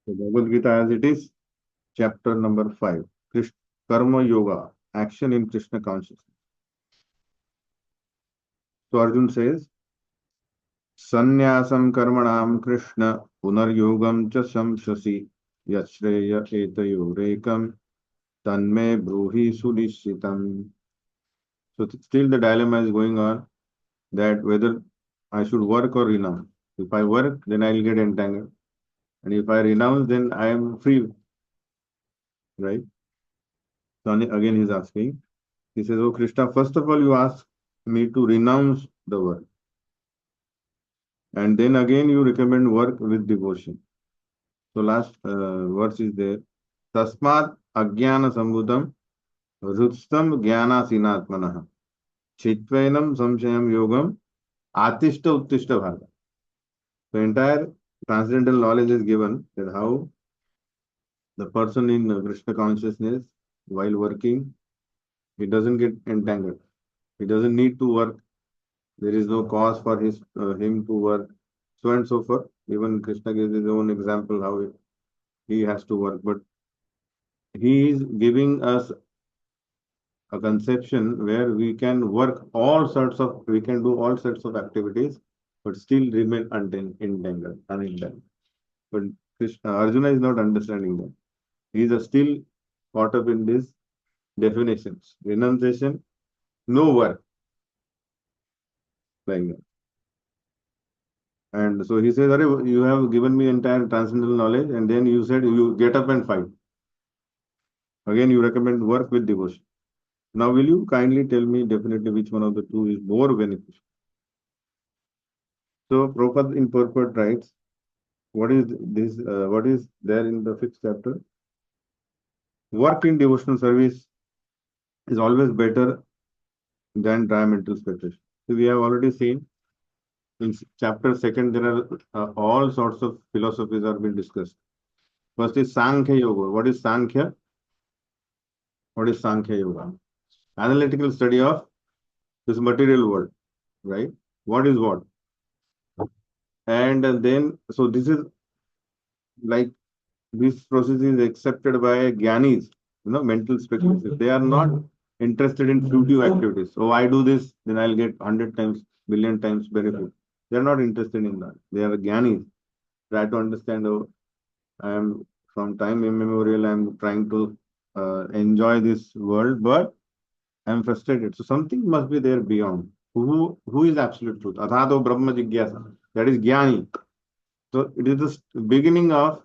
So Bhagavad Gita as it is, chapter number 5, Karma Yoga, action in Krishna consciousness. So Arjun says, Sannyasam karmanam Krishna punaryogam cha samshasi yashreya etayorekam tanme bruhi sudishitam. So still the dilemma is going on that whether I should work or renounce. If I work, then I will get entangled. And if I renounce, then I am free, right? So again he's asking, he says, oh Krishna, first of all you ask me to renounce the work. And then again you recommend work with devotion. So last verse is there. Tasmat ajnana sambudam hrutstam jnana sinatmanah chitvainam samshayam yogam atishta uttishta bharata. The entire transcendental knowledge is given that how the person in Krishna consciousness while working, he doesn't get entangled. He doesn't need to work. There is no cause for him to work, so and so forth. Even Krishna gives his own example how he has to work, but he is giving us a conception where we can work we can do all sorts of activities, but still remain unentangled. But Arjuna is not understanding that. He is still caught up in these definitions. Renunciation, no work, like that. And so he says, Arey, you have given me entire transcendental knowledge, and then you said you get up and fight. Again, you recommend work with devotion. Now, will you kindly tell me definitely which one of the two is more beneficial? So, Prabhupada in purport writes, what is this? What is there in the fifth chapter? Work in devotional service is always better than dry mental speculation. So, we have already seen in chapter second, there are all sorts of philosophies are being discussed. First is Sankhya Yoga. What is Sankhya? What is Sankhya Yoga? Analytical study of this material world, right? What is what? And then, so this is like this process is accepted by Gyanis, mental speculators. They are not interested in fruitive activities. So I do this, then I'll get 100 times, billion times benefit. They are not interested in that. They are Gyanis. Try to understand, oh, I am from time immemorial, I am trying to enjoy this world, but I am frustrated. So something must be there beyond. Who is absolute truth? Athato Brahma Jigyasa. That is Jnani. So it is the beginning of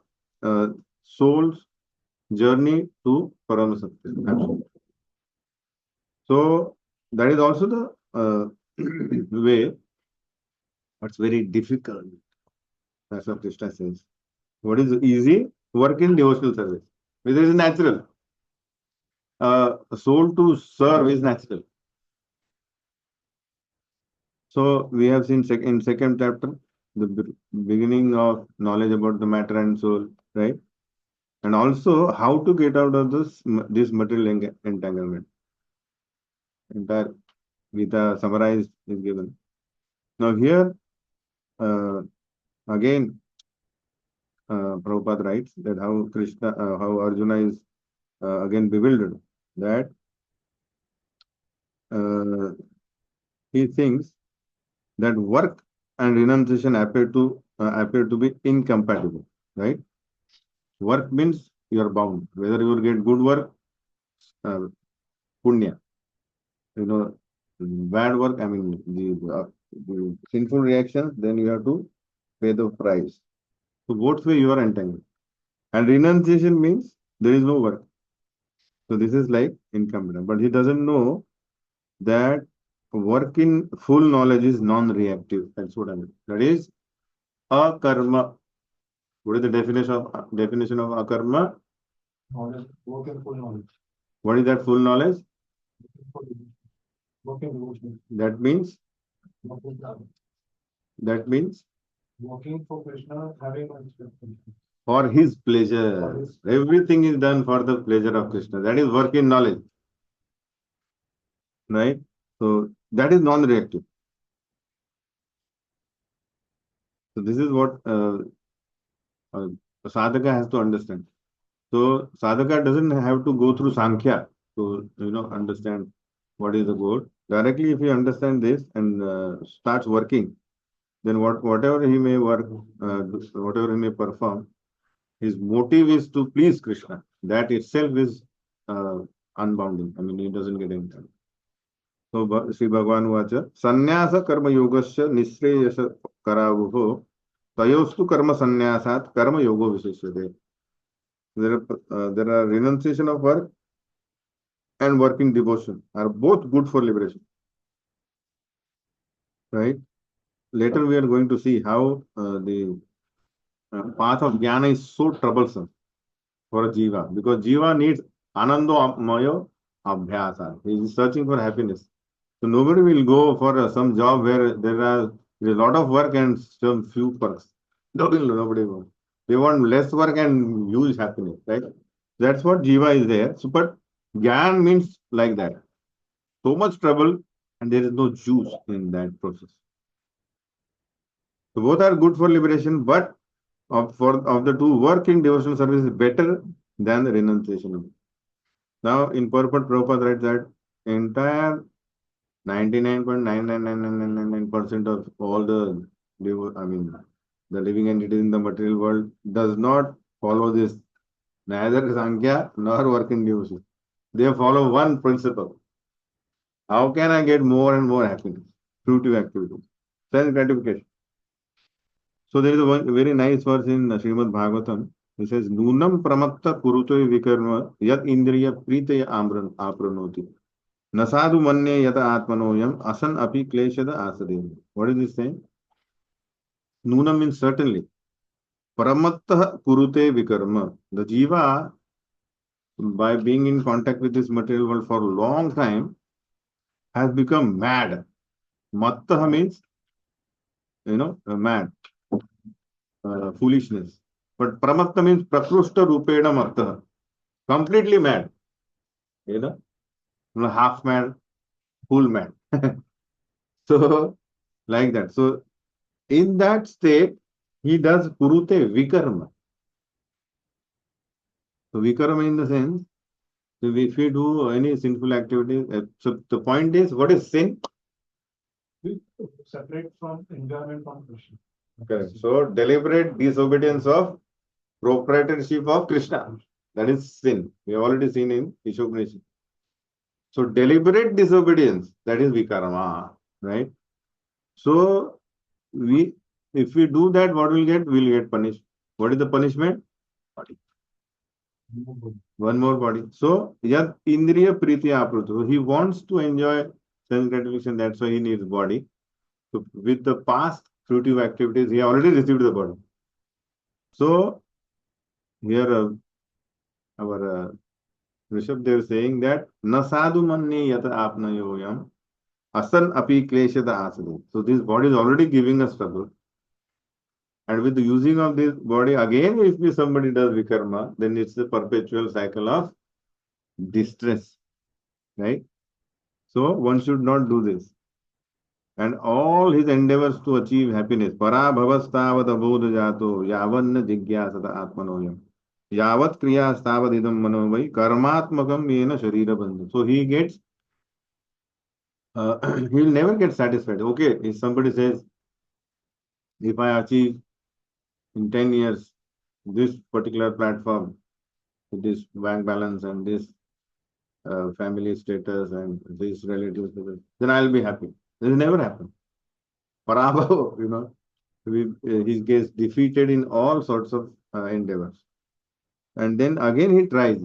soul's journey to Paramasatya. Absolutely. So that is also the way, but it's very difficult. That's what Krishna says. What is easy? Work in devotional service. Which is natural. Soul to serve is natural. So we have seen in second chapter the beginning of knowledge about the matter and soul, right? And also how to get out of this material entanglement. Entire Gita summarized is given. Now here uh, again Prabhupada writes that how Arjuna is again bewildered that uh, he thinks that work and renunciation appear to be incompatible, right? Work means you are bound. Whether you will get good work, uh, punya, bad work. I mean the sinful reactions. Then you have to pay the price. So both way you are entangled. And renunciation means there is no work. So this is like incompatible. But he doesn't know that work in full knowledge is non-reactive. That's what I mean. That is akarma. What is the definition of akarma? Knowledge, working full knowledge. What is that full knowledge? Working devotion. That means that means Working for Krishna, having no expectation. for his pleasure. Everything is done for the pleasure of Krishna. That is work in knowledge. Right? So that is non-reactive. So this is what The sadhaka has to understand. So sadhaka doesn't have to go through Sankhya to understand what is the goal. Directly, if he understands this and starts working, then whatever he may work, whatever he may perform, his motive is to please Krishna. That itself is uh, unbounding. I mean, he doesn't get anything. So Sri Bhagavan Vacha, Sannyasa Karma Yogasya Nishreyasa Karavuho, Tayostu Karma Sannyasat Karma Yogo Visheshyate. There are renunciation of work and working devotion are both good for liberation, right? Later we are going to see how the path of jnana is so troublesome for a jiva because jiva needs anando mayo abhyasa. He is searching for happiness. So nobody will go for some job where there is a lot of work and some few perks. Nobody wants. They want less work and huge happiness, right? That's what jiva is there. So, but jnana means like that. So much trouble and there is no juice in that process. So both are good for liberation, but of the two, working devotional service is better than the renunciation. Now, in purport, Prabhupada writes that entire 99.99999% of all the the living entities in the material world does not follow this, neither Sankhya nor working devotion. They follow one principle. How can I get more and more happiness? Fruitive activities. Sense gratification. So there is a very nice verse in Srimad Bhagavatam. It says, Nunam pramatta kuruto vikarma yat indriya pritaya apranoti. Nasadu manye yata atmanoyam asan api kleshada asadev. What is this saying? Nunam means certainly. Pramatta kurute vikarma. The jiva, by being in contact with this material world for a long time, has become mad. Matta means, mad, foolishness. But pramatta means prakrushta rupena matta. Completely mad, you know, half mad, full mad. So, like that. So, in that state, he does kurute vikarma. So, vikarma in the sense, if we do any sinful activity, so the point is, what is sin? We separate from enjoyment from Krishna. Correct. So, deliberate disobedience of proprietorship of Krishna. That is sin. We have already seen in Ishopanishad. So, deliberate disobedience, that is vikarma, right? So, we if we do that, what we'll get? We'll get punished. What is the punishment? Body. One more body. So, yad indriya priti apruta. So he wants to enjoy sense gratification. That's why he needs body. So, with the past fruitive activities, he already received the body. So, here our Rishabh, they are saying that nasadu manne yata apnayoyam asan api kleshada asadu. So, this body is already giving us trouble. And with the using of this body, again, if somebody does vikarma, then it's a perpetual cycle of distress, right? So one should not do this. And all his endeavors to achieve happiness, para bhavastavad abodha jato, yavanna jigyasata atmanoyam, yavat kriya stavad idam manovai, karmatmakam yena sharira bandhu. So he gets, he will never get satisfied. Okay, if somebody says, if I achieve in 10 years this particular platform, this bank balance and this family status and this relative status, then I'll be happy. This never happen. Parabhav, he gets defeated in all sorts of endeavors. And then again he tries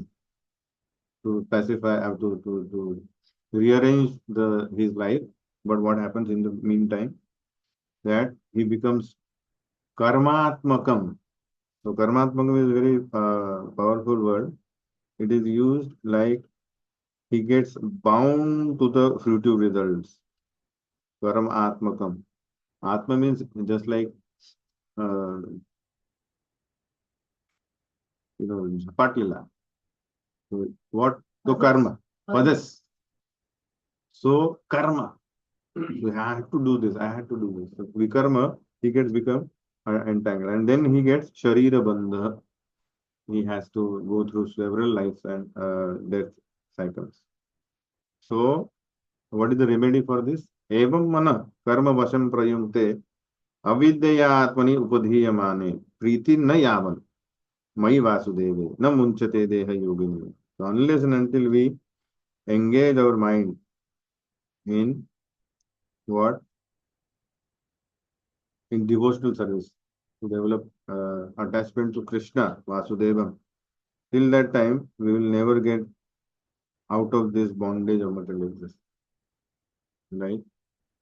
to pacify, to rearrange his life. But what happens in the meantime? That he becomes karmatmakam. So karmatmakam is a very powerful word. It is used like he gets bound to the fruitive results. Karam atmakam. Atma means just like uh, Zapatila. So what? So karma. Others. So karma. So I have to do this. I have to do this. So vikarma, he gets become entangled. And then he gets sharira bandha. he has to go through several lives and death cycles. So, what is the remedy for this? Evam mana karma vasam prayumte avidyaya atmani upadhiyamane priti na yavan mai vasudeve na munchate deha yogini. So, unless and until we engage our mind in what? In devotional service to develop attachment to Krishna, Vasudevam. Till that time, we will never get out of this bondage of material existence, right?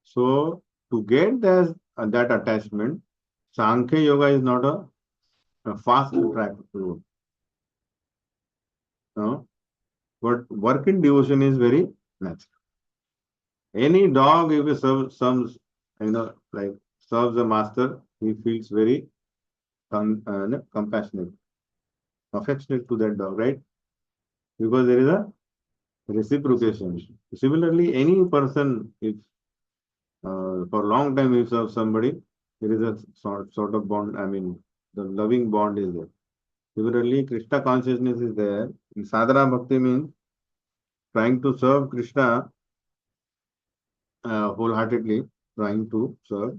So, to get that attachment, Sankhya Yoga is not a fast track route. No? But work in devotion is very natural. Any dog, if you serve some, like serves the master, he feels very compassionate, affectionate to that dog, right? Because there is a reciprocation. Similarly, any person, if for a long time you serve somebody, there is a sort of bond. I mean, the loving bond is there. Similarly, Krishna consciousness is there. In sadhana bhakti means trying to serve Krishna wholeheartedly, trying to serve.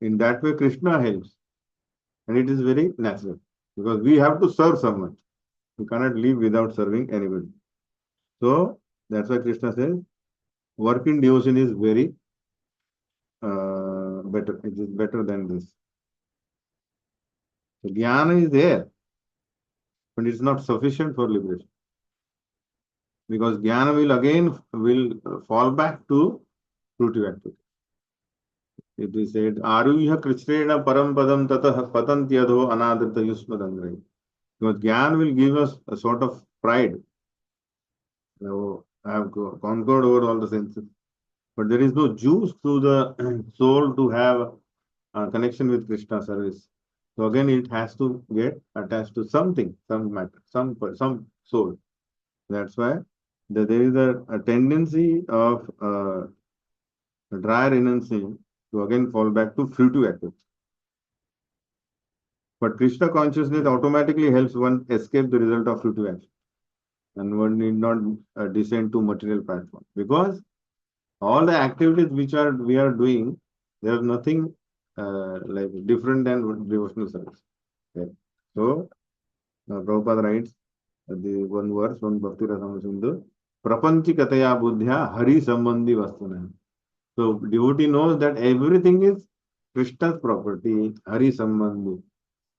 In that way, Krishna helps, and it is very natural because we have to serve someone. We cannot live without serving anybody. So that's why Krishna says, work in devotion is very better. It is better than this. So jnana is there, but it's not sufficient for liberation because jnana will again fall back to fruitive activity. It is said, Aruhya Krishrena Param Padam Tatah Patantyadho Anadrita Yusmadangrai. Because Gyan will give us a sort of pride. I have conquered over all the senses. But there is no juice through the soul to have a connection with Krishna service. So again, it has to get attached to something, some matter, some soul. That's why there is a tendency of dry renuncing to again fall back to fruitive activity. But Krishna consciousness automatically helps one escape the result of fruitive action. And one need not descend to material platform. Because all the activities which we are doing, there is nothing like different than devotional service. Okay. So, Prabhupada writes the one verse, one Bhakti Rasamrita Sindhu, Prapanchikataya buddhya hari sambandhi vastuna. So, devotee knows that everything is Krishna's property, hari sambandhi.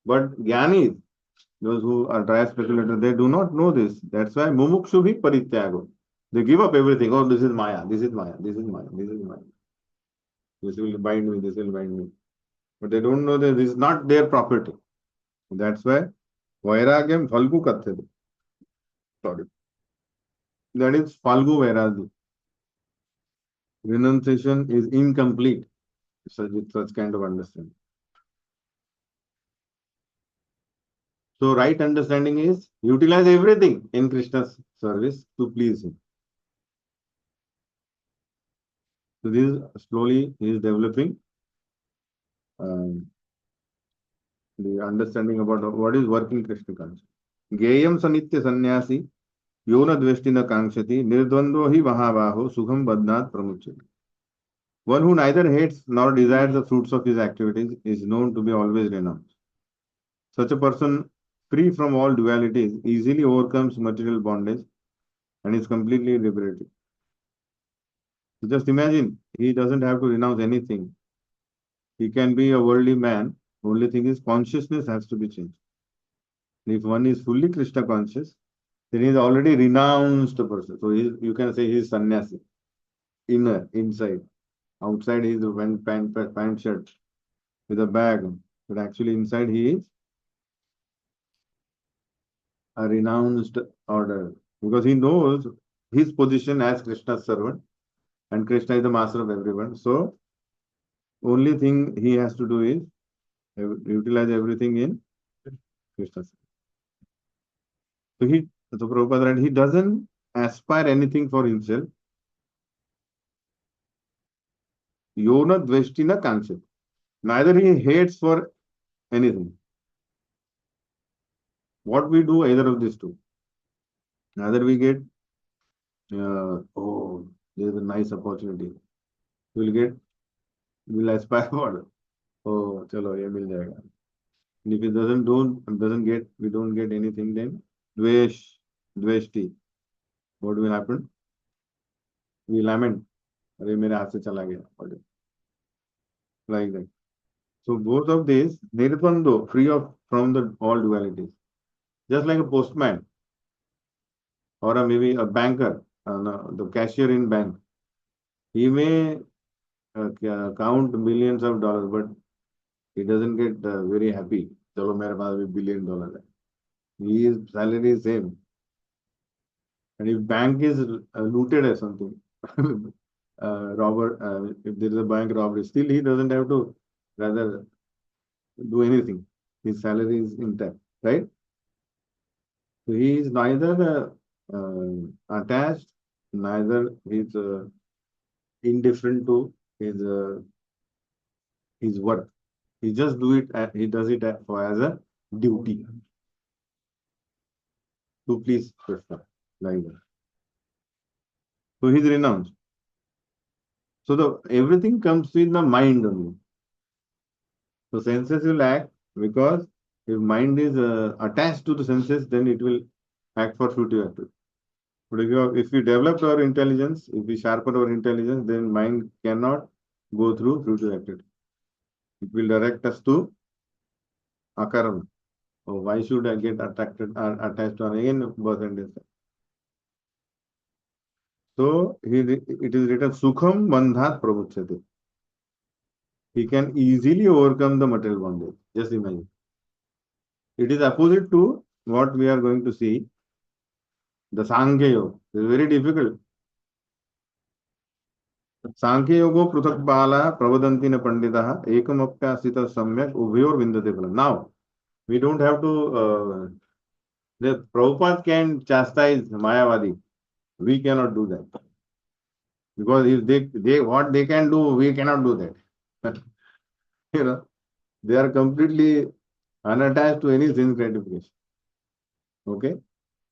But jnanis, those who are dry speculators, they do not know this. That's why mumukshu bhi parityago. They give up everything. Oh, this is Maya, this is Maya, this is Maya, this is Maya. This will bind me, this will bind me. But they don't know that this is not their property. That's why Vairagyam Falgu Kathede. Sorry. That is Falgu Vairagya. Renunciation is incomplete with such kind of understanding. So right understanding is utilize everything in Krishna's service to please him. So this slowly he is developing the understanding about what is working Krishna consciousness. Geyam sanitya sannyasi yona dveshtina kankshati nirdvando hi mahabaho sukham badnat pramuchyati. One who neither hates nor desires the fruits of his activities is known to be always renounced. Such a person, free from all dualities, easily overcomes material bondage and is completely liberated. So just imagine, he doesn't have to renounce anything. He can be a worldly man. Only thing is consciousness has to be changed. If one is fully Krishna conscious, then he is already renounced a person. So you can say he is sannyasi. Inner, inside. Outside he is a pant shirt with a bag. But actually inside he is a renounced order. Because he knows his position as Krishna's servant. And Krishna is the master of everyone. So only thing he has to do is utilize everything in Krishna's service. So Prabhupada, he doesn't aspire anything for himself. Yona dveshtina kankshit. Neither he hates for anything. What we do, either of these two. Either we get, oh, there's a nice opportunity. We'll get, we'll aspire for it. Oh, chalo, ye mil jayega. And if it doesn't get, we don't get anything, then dvesh, dveshti. What will happen? We lament. अरे मेरे हाथ से चला गया. Like that. So both of these, nirpando, free of from the all dualities. Just like a postman or maybe a banker, no, the cashier in bank. He may count millions of dollars, but he doesn't get very happy. चलो मेरे पास भी $1 billion है. His salary is same. And if bank is looted or something, if there is a bank robbery, still he doesn't have to rather do anything. His salary is intact, right? So he is neither attached, neither he is indifferent to his work. He just do it. He does it as a duty to please Krishna, like that. So he's renounced. So the everything comes in the mind only. So senses will act because if mind is attached to the senses, then it will act for fruitive activity. But if we develop our intelligence, if we sharpen our intelligence, then mind cannot go through fruitive activity. It will direct us to akarana. Oh, why should I get attached to an again birth and death? So it is written Sukham Bandhat Pramuchyate. He can easily overcome the material bondage. Just imagine. It is opposite to what we are going to see. The Sankhya Yoga is very difficult. Sankhya Yoga Pruthak Bala Pravadantina Panditaha Ekamapyasita Samyak Ubhayor Vindate Phalam. Now, we don't have to, the Prabhupada can chastise Mayavadi. We cannot do that. Because if they what they can do, we cannot do that. You know, they are completely unattached to any sense gratification. Okay?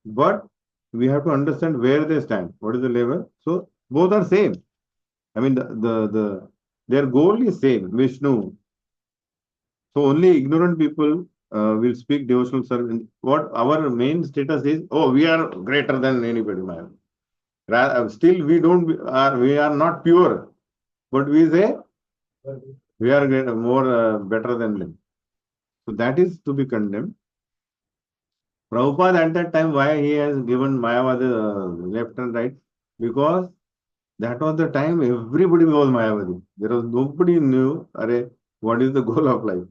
But we have to understand where they stand. What is the level? So both are same. I mean, their goal is same, Vishnu. So only ignorant people will speak devotional service. What our main status is, oh, we are greater than anybody, man. Still, we are not pure, but we say we are more better than them. So that is to be condemned. Prabhupada at that time, why he has given Mayavadi left and right? Because that was the time everybody was Mayavadi. There was nobody knew, what is the goal of life?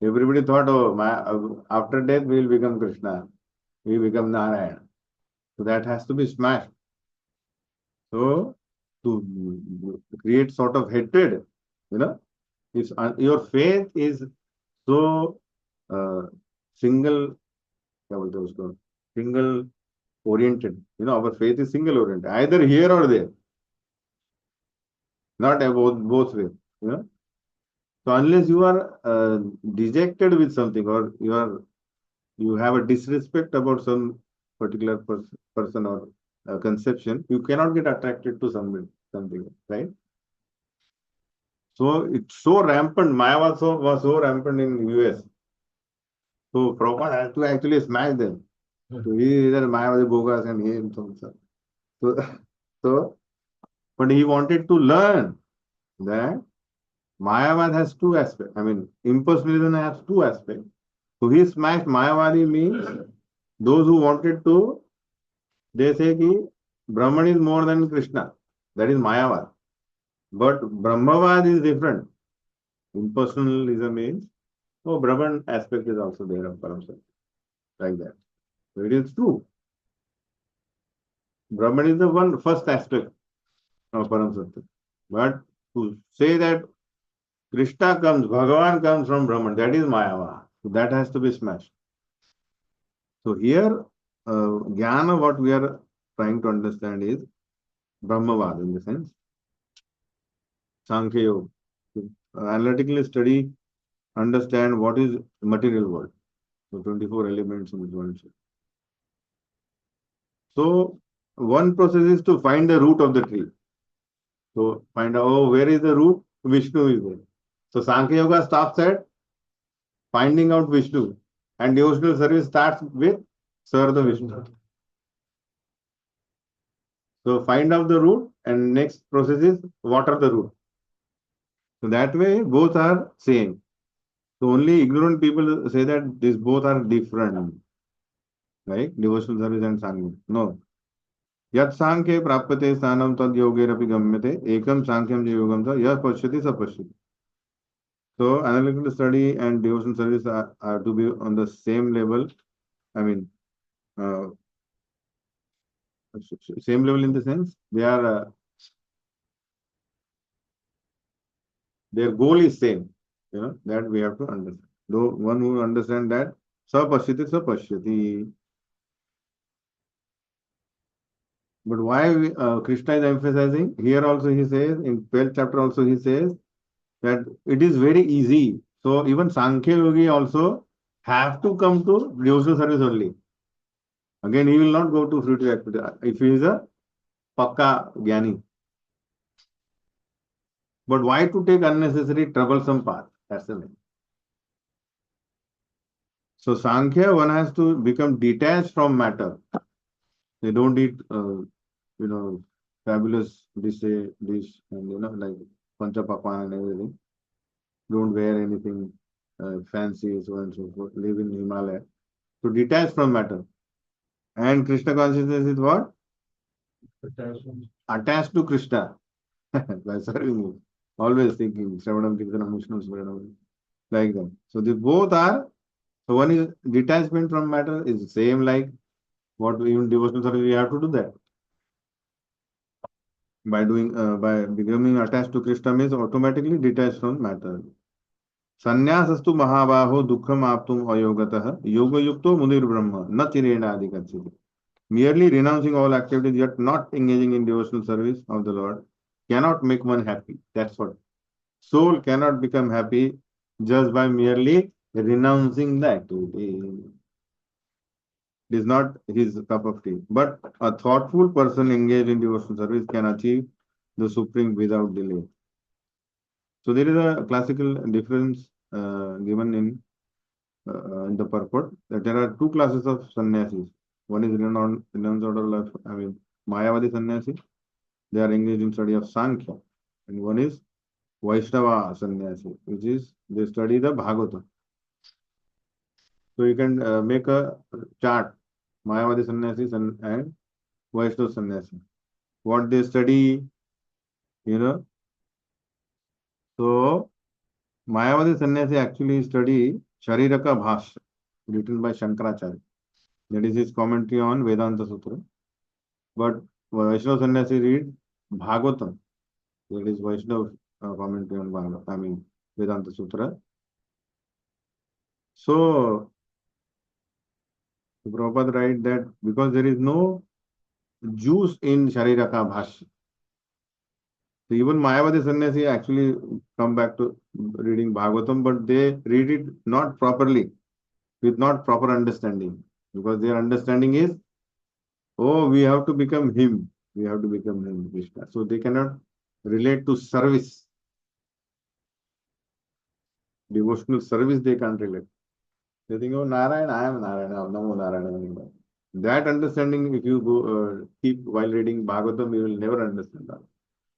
Everybody thought, oh, after death we will become Krishna, we become Narayana. So that has to be smashed. So to create sort of hatred, if your faith is so single, single oriented, our faith is single oriented, either here or there, not about both ways. So unless you are dejected with something, or you have a disrespect about some particular person or conception, you cannot get attracted to something, right? So it's so rampant. Maya was so rampant in US. So Prabhupada has to actually smash them. So he either Maya was bogus and he himself. So, so, but he wanted to learn that Mayavad has two aspects. I mean, impersonalism has two aspects. So he smashed Mayavadi means those who wanted to, they say that Brahman is more than Krishna. That is Mayavad. But Brahmavad is different. Impersonalism means, oh, Brahman aspect is also there of Paramsat. Like that. So it is true. Brahman is the first aspect of Paramsat. But to say that Krishna comes, Bhagavan comes from Brahman, that is Mayavad. So that has to be smashed. So here, Jnana, what we are trying to understand is Brahmavad in the sense. Sankhya Yoga. Analytically study, understand what is material world. So 24 elements in one shape. So one process is to find the root of the tree. So find out, oh, where is the root? Vishnu is there. So Sankhya Yoga stops at finding out Vishnu. And devotional service starts with serve the Vishnu. So find out the root and next process is water the root. So that way both are same. So only ignorant people say that these both are different, right? Devotional service and Sankhya. No. Yat Sankhya prapate sthanam tad yogerapi gamyate ekam Sankhya yogam sa yah pashyati sa pashyati. So analytical study and devotional service are to be on the same level. I mean, uh, same level in the sense they are their goal is same. That we have to understand. Though one who understand that sa pashyati. But why Krishna is emphasizing here also he says in 12th chapter also he says that it is very easy. So even Sankhya Yogi also have to come to devotional service only. Again, he will not go to fruitive activity if he is a Pakka Jnani. But why to take unnecessary troublesome path? That's the main. So Sankhya, one has to become detached from matter. They don't eat, fabulous dish, and like Pancha Pakwan and everything. Don't wear anything fancy, so on and so forth. Live in Himalaya. So detach from matter. And Krishna consciousness is what? Attachment. Attached to Krishna by serving him. Always thinking, Shravanam, Kirtanam, Vishnu, Smaranam, like that. So they both are, so one is detachment from matter is same like what even devotional service we have to do that. By becoming attached to Krishna means automatically detached from matter. Sannyasastु महाबाहो दुःखम आपतुम अयोगतः योगयुक्तो मुनिर ब्रह्म न चिरेण अधिगच्छति. Merely renouncing all activities yet not engaging in devotional service of the Lord cannot make one happy. That's what. Soul cannot become happy just by merely renouncing the activity. It is not his cup of tea. But a thoughtful person engaged in devotional service can achieve the supreme without delay. So there is a classical difference given in the purport that there are two classes of sannyasis. One is renounced order life, I mean Mayavadi sannyasi. They are engaged in study of Sankhya. And one is Vaishnava sannyasi, which is they study the Bhagavata. So you can make a chart, Mayavadi sannyasis and Vaishnava sannyasi. What they study, you know. So Mayavadi sannyasi actually study Shariraka Bhashya, written by Shankaracharya. That is his commentary on Vedanta Sutra. But Vaishnava sannyasi read Bhagavatam. That is Vaishnava commentary on Bhagavatam, I mean Vedanta Sutra. So Prabhupada write that because there is no juice in Shariraka Bhashya. So even Mayavadi sannyasi actually come back to reading Bhagavatam, but they read it not properly, with not proper understanding. Because their understanding is, oh, we have to become him. We have to become him, Krishna. So they cannot relate to service. Devotional service they can't relate. They think, oh, Narayan, I am Narayan, Namo Narayan. That understanding, if you go keep while reading Bhagavatam, you will never understand that.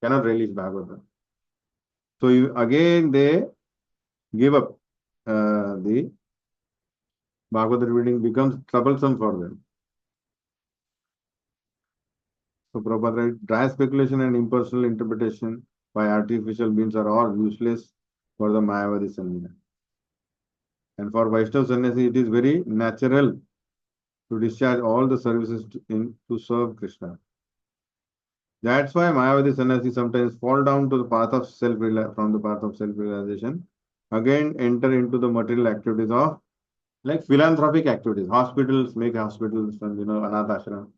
Cannot relish Bhagavatam. So again they give up. The Bhagavad reading becomes troublesome for them. So Prabhupada writes, dry speculation and impersonal interpretation by artificial means are all useless for the Mayavadi Sannyasin. And for Vaishnava Sannyasi, it is very natural to discharge all the services to serve Krishna. That's why Mayavadi Sannyasi sometimes fall down to the path of from the path of self-realization, again enter into the material activities of like philanthropic activities. Hospitals make hospitals and Anath ashram.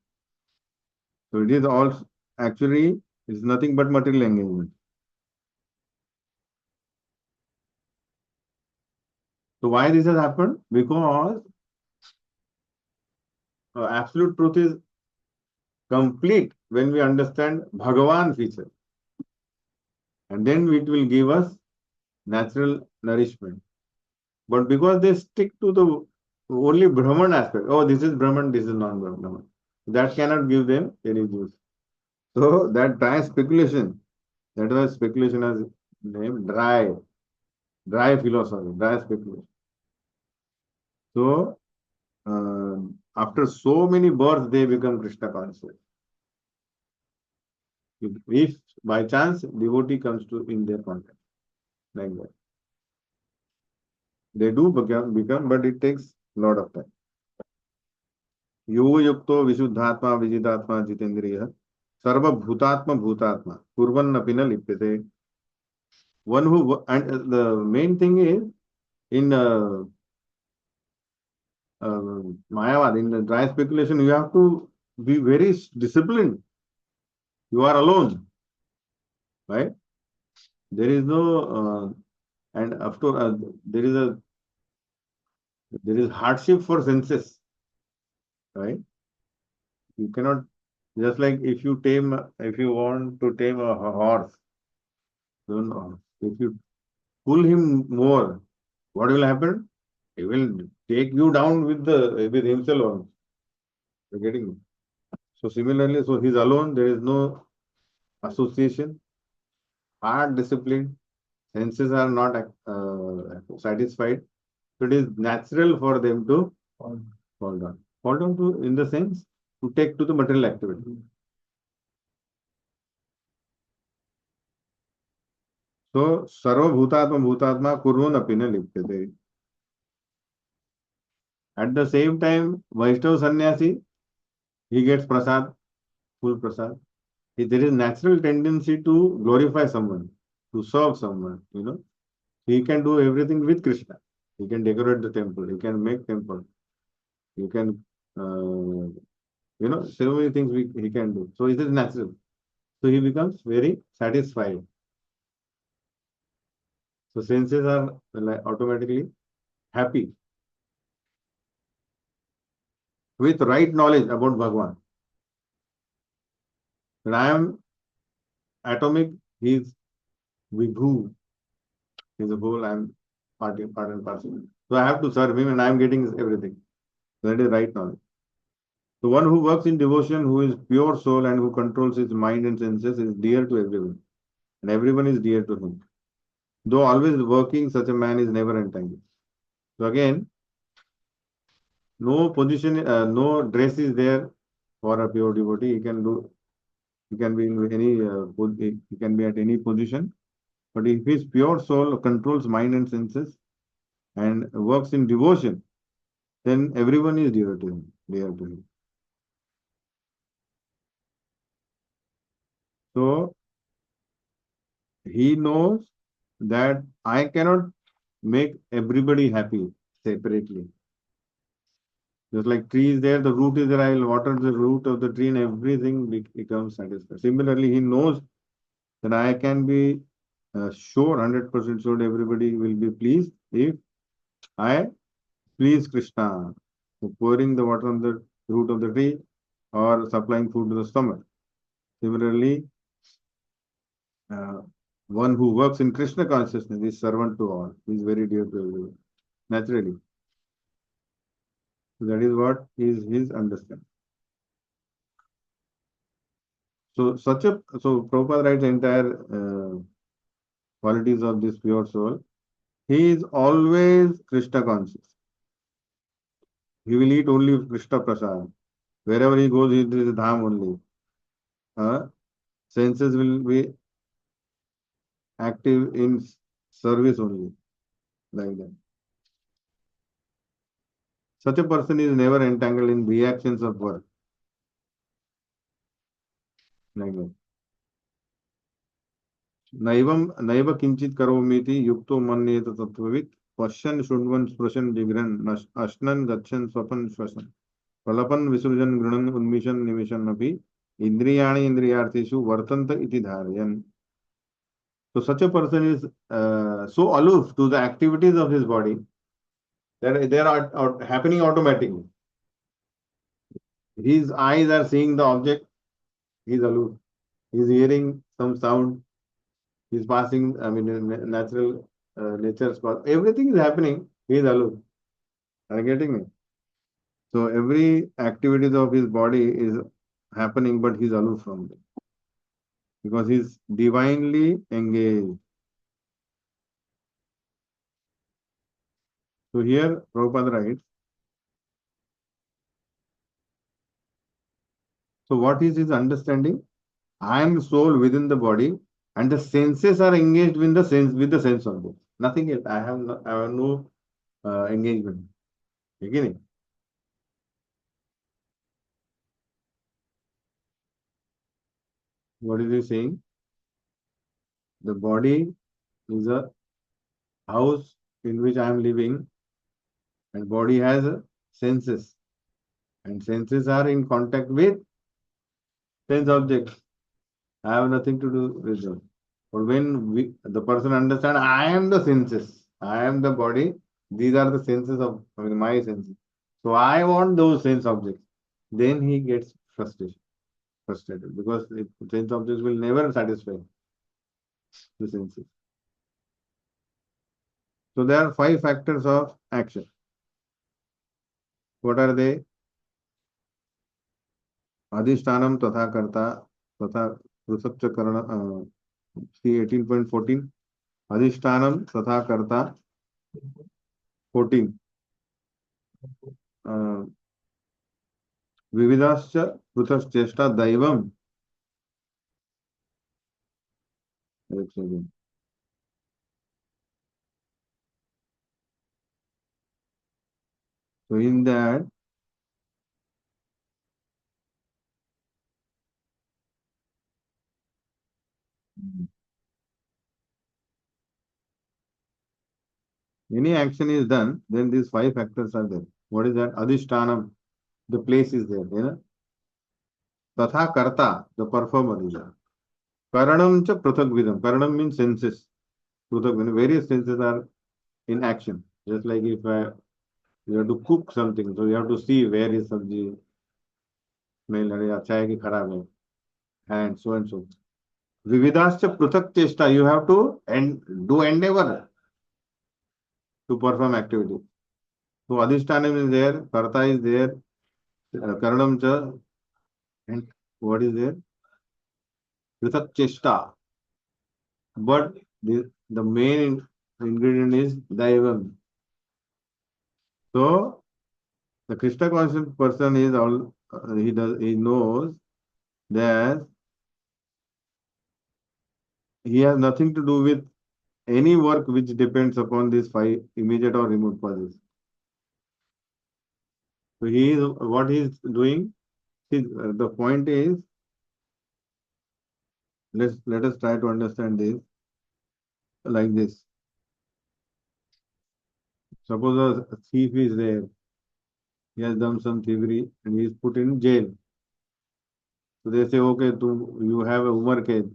So it is all actually is nothing but material engagement. So why this has happened? Because absolute truth is complete when we understand Bhagavan feature. And then it will give us natural nourishment. But because they stick to the only Brahman aspect, oh, this is Brahman, this is non-Brahman, that cannot give them any juice. So that dry speculation, that was speculation as named dry philosophy, dry speculation. So after so many births, they become Krishna conscious. If by chance devotee comes to in their contact, like that, they do become, but it takes a lot of time. Yoga yukto vishuddhatma vijitatma jitendriya sarvabhutatma bhutatma kurvannapina lipyate. One who and the main thing is in Mayavad, in the dry speculation, you have to be very disciplined. You are alone, right? There is no, and of course, there is hardship for senses, right? You cannot just like if you want to tame a horse, don't know. If you pull him more, what will happen? He will take you down with himself on. You're getting me? So similarly, so he's alone. There is no association, hard discipline. Senses are not satisfied. So it is natural for them to fall down. Fall down to in the sense to take to the material activity. So sarva bhutatma kurun apina lipyate. At the same time, Vaishnava sannyasi, he gets prasad, full prasad. There is natural tendency to glorify someone, to serve someone, you know. He can do everything with Krishna. He can decorate the temple. He can make temple. He can, so many things he can do. So it is natural. So he becomes very satisfied. So senses are like automatically happy with right knowledge about Bhagwan. When I am atomic, he is Vibhu. He is a whole. I am part and parcel. So I have to serve him, and I am getting everything. That is right knowledge. The one who works in devotion, who is pure soul and who controls his mind and senses, is dear to everyone, and everyone is dear to him. Though always working, such a man is never entangled. So again, no position, no dress is there for a pure devotee. He can do, he can be in any, he can be at any position. But if his pure soul controls mind and senses and works in devotion, then everyone is dear to him, dear to him. So he knows that I cannot make everybody happy separately. Just like tree is there, the root is there, I will water the root of the tree and everything becomes satisfied. Similarly, he knows that I can be sure, 100% sure everybody will be pleased if I please Krishna. So pouring the water on the root of the tree or supplying food to the stomach. Similarly, uh, one who works in Krishna consciousness is servant to all. He is very dear to everyone. Naturally. That is what is his understanding. So Prabhupada writes entire qualities of this pure soul. He is always Krishna conscious. He will eat only Krishna prasad. Wherever he goes, he is dham only. Senses will be active in service only, like that. Such a person is never entangled in reactions of work, like that. नैव किंचित करोमीति युक्तो मन्येत तत्त्ववित् पश्यन् शृण्वन् स्पृशन् जिघ्रन् अश्नन् गच्छन् स्वपन् श्वसन् प्रलपन् विसृजन् गृणन् उन्मिषन् निमिषन् अपि इंद्रियाणि इंद्रियार्थेषु वर्तन्त इति धारयन्. So such a person is so aloof to the activities of his body that they are happening automatically. His eyes are seeing the object, he's aloof. He's hearing some sound, he's passing, I mean, natural nature's path. Everything is happening, he's aloof. Are you getting me? So every activities of his body is happening, but he's aloof from it because he's divinely engaged. So here Prabhupada writes, so what is his understanding? I am the soul within the body, and the senses are engaged with the sense object. Nothing else. I have no engagement. Beginning. What is he saying? The body is a house in which I am living, and body has senses, and senses are in contact with sense objects. I have nothing to do with them. But when the person understands, I am the senses, I am the body, these are the senses of I mean, my senses. So I want those sense objects. Then he gets frustrated because sense objects will never satisfy the senses. So there are five factors of action. What are they? Adhishtanam tatha karta tatha prusapcha karana. See 18.14. Adhishtanam tatha karta 14. Uh, विविधाश्च पृथश्चेष्टा Deivam. एक second. So in that any action is done, then these five factors are there. What is that? Adhishtanam, the place is there. You know? Tatha karta, the performer is there. Karanam cha prathak vidam. Karanam means senses. Prathak vidam. Various senses are in action. Just like if you have to cook something, so you have to see where is sabji, smell, अरे अच्छा है कि खराब है, and so and so. Vividascha prathak chesta, you have to do endeavor to perform activity. So Adhishtanam is there, Karta is there, Karanam cha, and what is there? Prithak Chesta. But the main ingredient is Daivam. So the Krishna conscious person is all he knows that he has nothing to do with any work which depends upon these five immediate or remote causes. So he is what he is doing. The point is, let us try to understand this like this. Suppose a thief is there, he has done some thievery and he is put in jail. So they say, okay, you have a Umar case.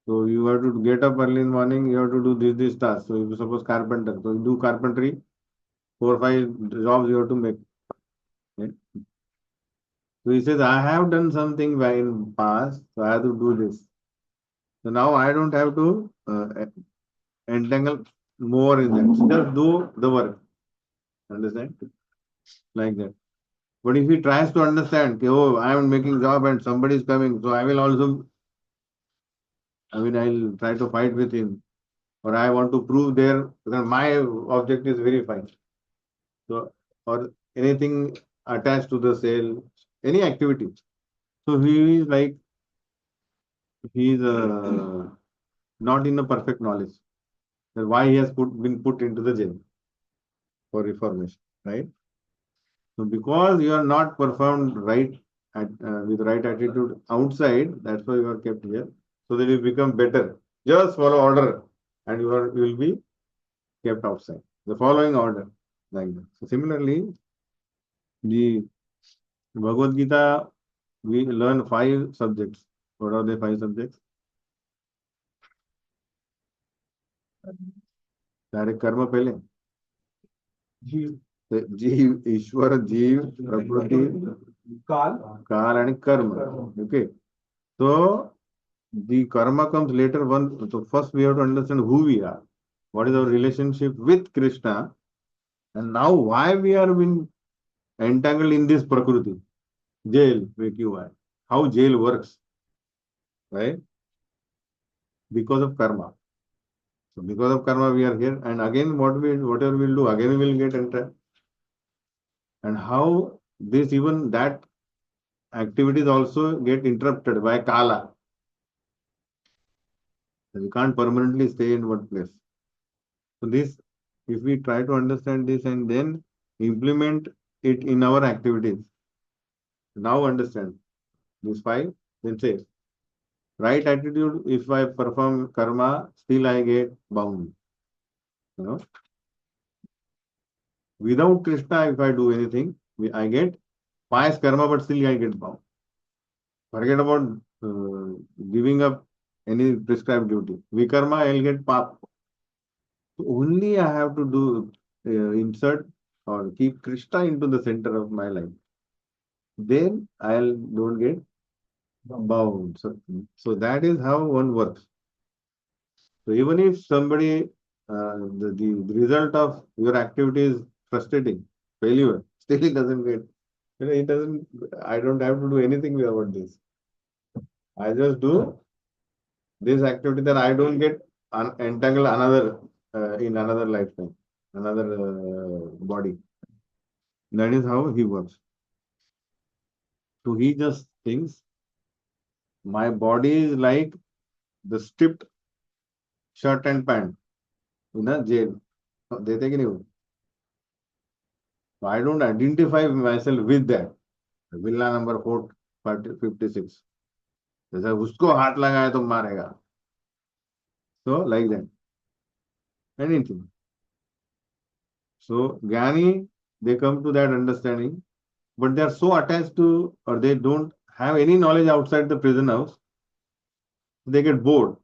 So you have to get up early in the morning, you have to do this task. So you suppose carpenter. So you do carpentry, 4 or 5 jobs you have to make. Okay? So he says, I have done something in past, so I have to do this. So now I don't have to entangle more in that. So just do the work. Understand? Like that. But if he tries to understand, okay, oh, I am making job and somebody is coming, so I will also, I'll try to fight with him, or I want to prove there that my object is very fine. So, or anything attached to the sale, any activity. So he is like, he is not in a perfect knowledge. That why he has been put into the jail for reformation, right? So because you are not performed right with right attitude outside, that's why you are kept here, so that you become better. Just follow order, and you will be kept outside. The following order, like that. So similarly, the Bhagavad Gita, we learn 5 subjects. What are the 5 subjects? Direct karma पहले. जीव, जीव, ईश्वर, जीव, प्रकृति, Kal and karma. Okay. So the karma comes later. So first we have to understand who we are. What is our relationship with Krishna? And now why we are being entangled in this prakriti? Jail, why? How jail works, right? Because of karma. So because of karma we are here. And again whatever we'll do, again we will get entrapped. And how this even that activities also get interrupted by kala. We can't permanently stay in one place. So this, if we try to understand this and then implement it in our activities, now understand this five, then say, right attitude, if I perform karma, still I get bound. You know, without Krishna, if I do anything, I get pious karma, but still I get bound. Forget about giving up any prescribed duty. Vikarma, I'll get pap. So only I have to do insert or keep Krishna into the center of my life. Then I'll don't get bound. So that is how one works. So even if somebody the result of your activity is frustrating, failure, still it doesn't get. It doesn't. I don't have to do anything about this. I just do this activity that I don't get entangled another in another lifetime, another body. That is how he works. So he just thinks my body is like the stripped shirt and pant in a jail. देते कि नहीं वो? So I don't identify myself with that. Villa number 456. जैसे उसको हाथ लगाए तो मारेगा. So like that. Anything. So Gyani, they come to that understanding, but they are so attached to, or they don't have any knowledge outside the prison house. They get bored.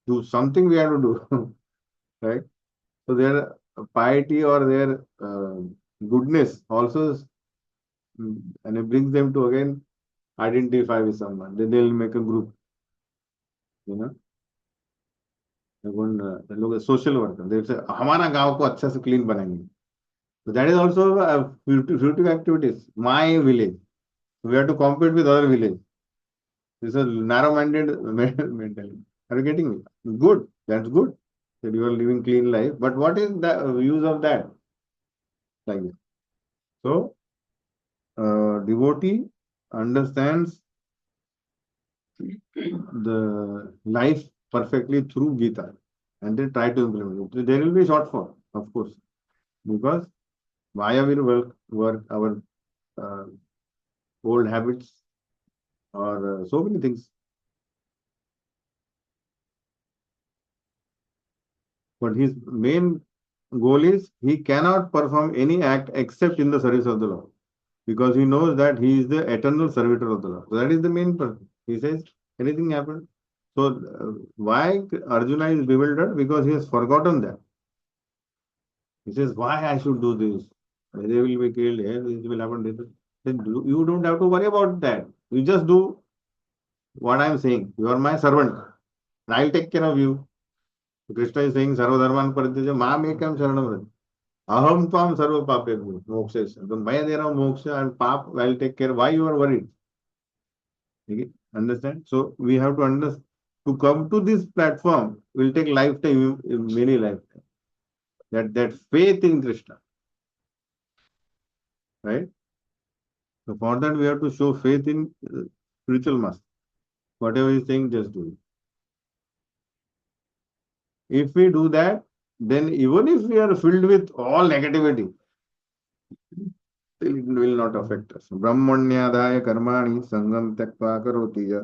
Do something we have to do, right? So their piety or their goodness also, and it brings them to again identify with someone. Then they'll make a group, you know. लोग social worker they say हमारा गांव को अच्छा से clean बनाएंगे. So that is also a fruitive activities. My village. We have to compete with other village. This is a narrow-minded mentality. Are you getting me? Good. That's good. That you are living clean life. But what is the use of that? Like this. So, devotee understands the life perfectly through Gita and they try to implement it. There will be shortfall, of course, because via will work our uh, old habits or so many things. But his main goal is he cannot perform any act except in the service of the Lord because he knows that he is the eternal servitor of the Lord. So that is the main purpose. He says, anything happen. So why Arjuna is bewildered? Because he has forgotten that. He says, why I should do this? They will be killed. This will happen. Then you don't have to worry about that. You just do what I am saying. You are my servant. And I'll take care of you. Krishna is saying, Sarvadharman Parityaja, Maam Ekam Sharanam. Aham Tvam Sarva Pape Moksha. So मैं दे रहा हूँ moksha and pap will take care. Why you are worried? Okay? Understand? So we have to understand. To come to this platform will take lifetime, many lifetime. That faith in Krishna, right? So for that we have to show faith in spiritual master. Whatever he is saying, just do it. If we do that, then even if we are filled with all negativity, still it will not affect us. Brahmanyadaya karmani sangam tyakva karoti ya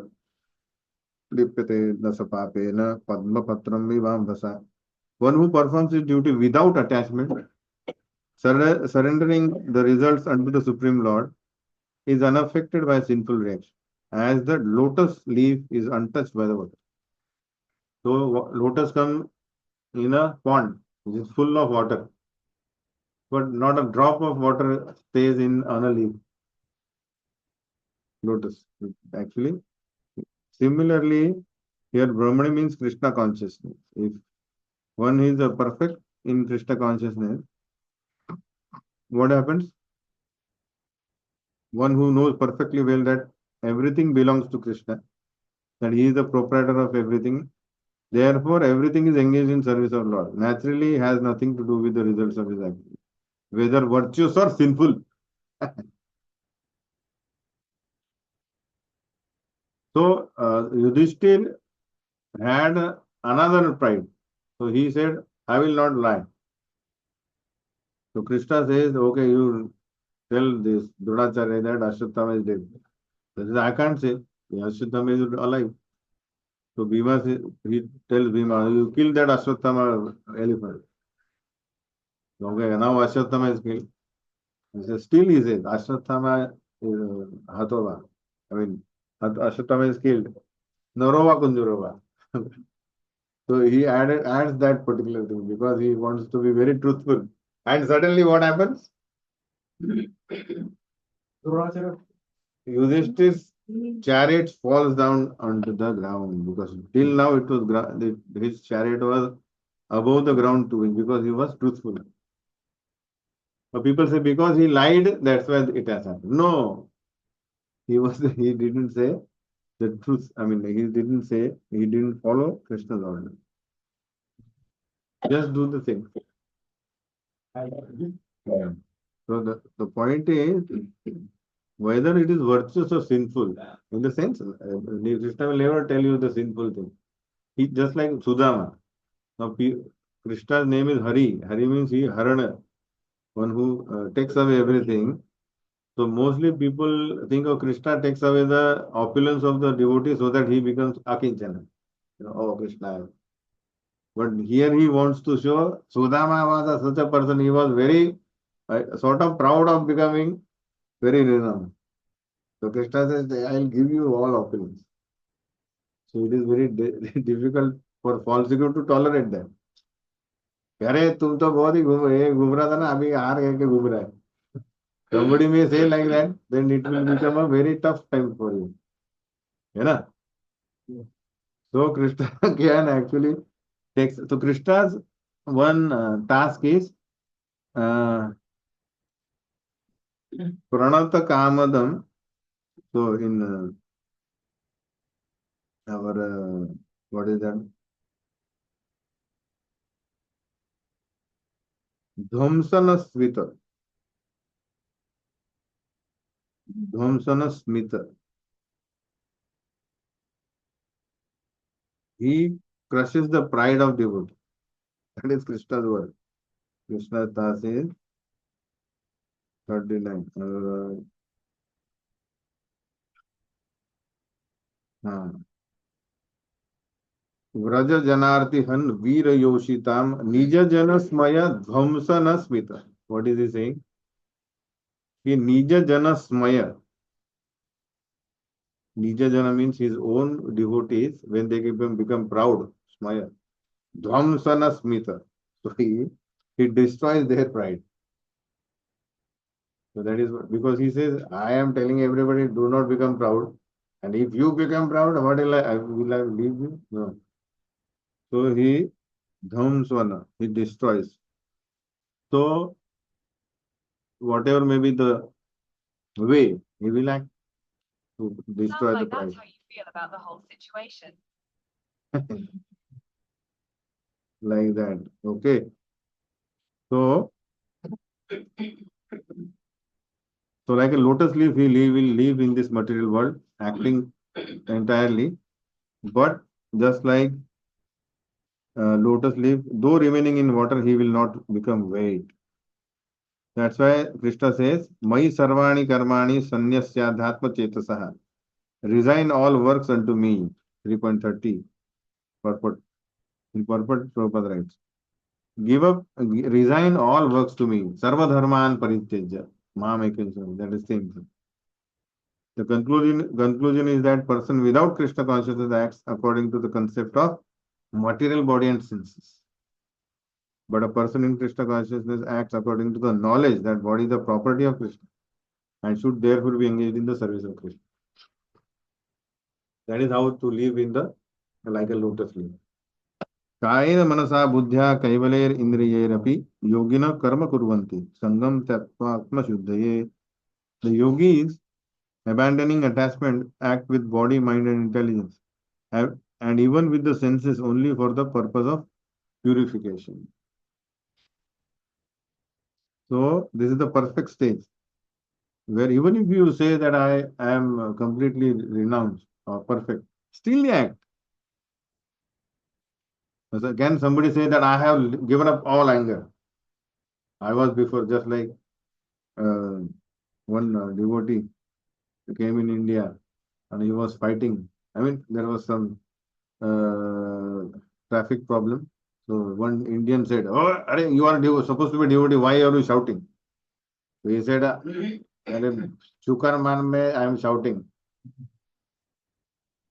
lipyate nasapapena padma patram vivambhasa. One who performs his duty without attachment, surrendering the results unto the Supreme Lord, is unaffected by sinful reaction, as the lotus leaf is untouched by the water. So lotus come in a pond which is full of water, but not a drop of water stays in on a leaf. lotus. Actually, similarly, here Brahmani means Krishna consciousness. If one is a perfect in Krishna consciousness, what happens? One who knows perfectly well that everything belongs to Krishna, that he is the proprietor of everything. Therefore, everything is engaged in service of Lord. Naturally, has nothing to do with the results of his action, whether virtuous or sinful. So, Yudhishthir had another pride. So he said, I will not lie. So Krishna says, okay, you tell this Dronacharya that Ashwatthama is dead. He says, I can't say. Ashwatthama is alive. So Bhima says, he tells Bhima, you kill that Ashwatthama elephant. Okay, now Ashwatthama is killed. He says, still he says, Ashwatthama is Hatova. I mean, Ashwatthama is killed. Narova Kunjurova. So he adds that particular thing because he wants to be very truthful. And suddenly what happens? Dronacharya, Yudhishthir's chariot falls down onto the ground because till now it was his chariot was above the ground to him because he was truthful. So people say because he lied, that's why it has happened. No, he didn't say the truth. I mean, he didn't follow Krishna's order. Just do the thing. Yeah. So the point is whether it is virtuous or sinful. In the sense, Krishna will never tell you the sinful thing. He just like Sudama. Now, Krishna's name is Hari. Hari means he Harana, one who takes away everything. So mostly people think of Krishna takes away the opulence of the devotee so that he becomes Akinchana. Oh Krishna. But here he wants to show Sudama was such a person. He was very sort of proud of becoming very renowned. So Krishna says, I'll give you all opulence. So it is very difficult for falsified to tolerate that. अरे तुम तो बहुत ही घूम रहा था ना अभी हार गए के घूम रहा है somebody may say like that then it will become a very tough time for you है ना so Krishna can actually takes so Krishna's one task is uh, pranata kamadam so in our what is that dhamsana smita dhamsana smita he crushes the pride of devotee that is Krishna's word Krishna's task is 39 हाँ व्रज जनार्ति हन वीर योषिताम निज जन स्मय ध्वंसन स्मित what is he saying कि निज जन स्मय निज जन means his own devotees when they become proud स्मय ध्वंसन स्मित so he destroys their pride so that is because he says I am telling everybody do not become proud and if you become proud what will I leave you no so he dhamsvana he destroys so whatever may be the way he will act to destroy the Sounds like pride. that's how you feel about the whole situation. Like that. Okay. So, so like a lotus leaf, will live in this material world, acting entirely. But just like lotus leaf, though remaining in water, he will not become weight. That's why Krishna says, Mai sarvani karmani sanyasyadhatma chetasaha. Resign all works unto me. 3.30. Purport. In purport, Prabhupada writes. Give up, resign all works to me. Sarva dharman parityajya. Mahamekeshwara. That is same thing. The conclusion is that person without Krishna consciousness acts according to the concept of material body and senses. But a person in Krishna consciousness acts according to the knowledge that body is the property of Krishna and should therefore be engaged in the service of Krishna. That is how to live in the like a lotus leaf. कायेन मनसा बुद्ध्या कैवलेर इंद्रियैरपि योगिनः कर्म कुर्वन्ति संगम त्यक्त्वा आत्मशुद्धये. The yogis, abandoning attachment, act with body, mind, and intelligence, and even with the senses only for the purpose of purification. So, this is the perfect stage where even if you say that I am completely renounced or perfect, still act. So can somebody say that I have given up all anger? I was before just like uh, one devotee came in India and he was fighting. I mean, there was some traffic problem. So one Indian said, "Oh, you are supposed to be devotee. Why are you shouting?" So he said, "Chukar man me, I am shouting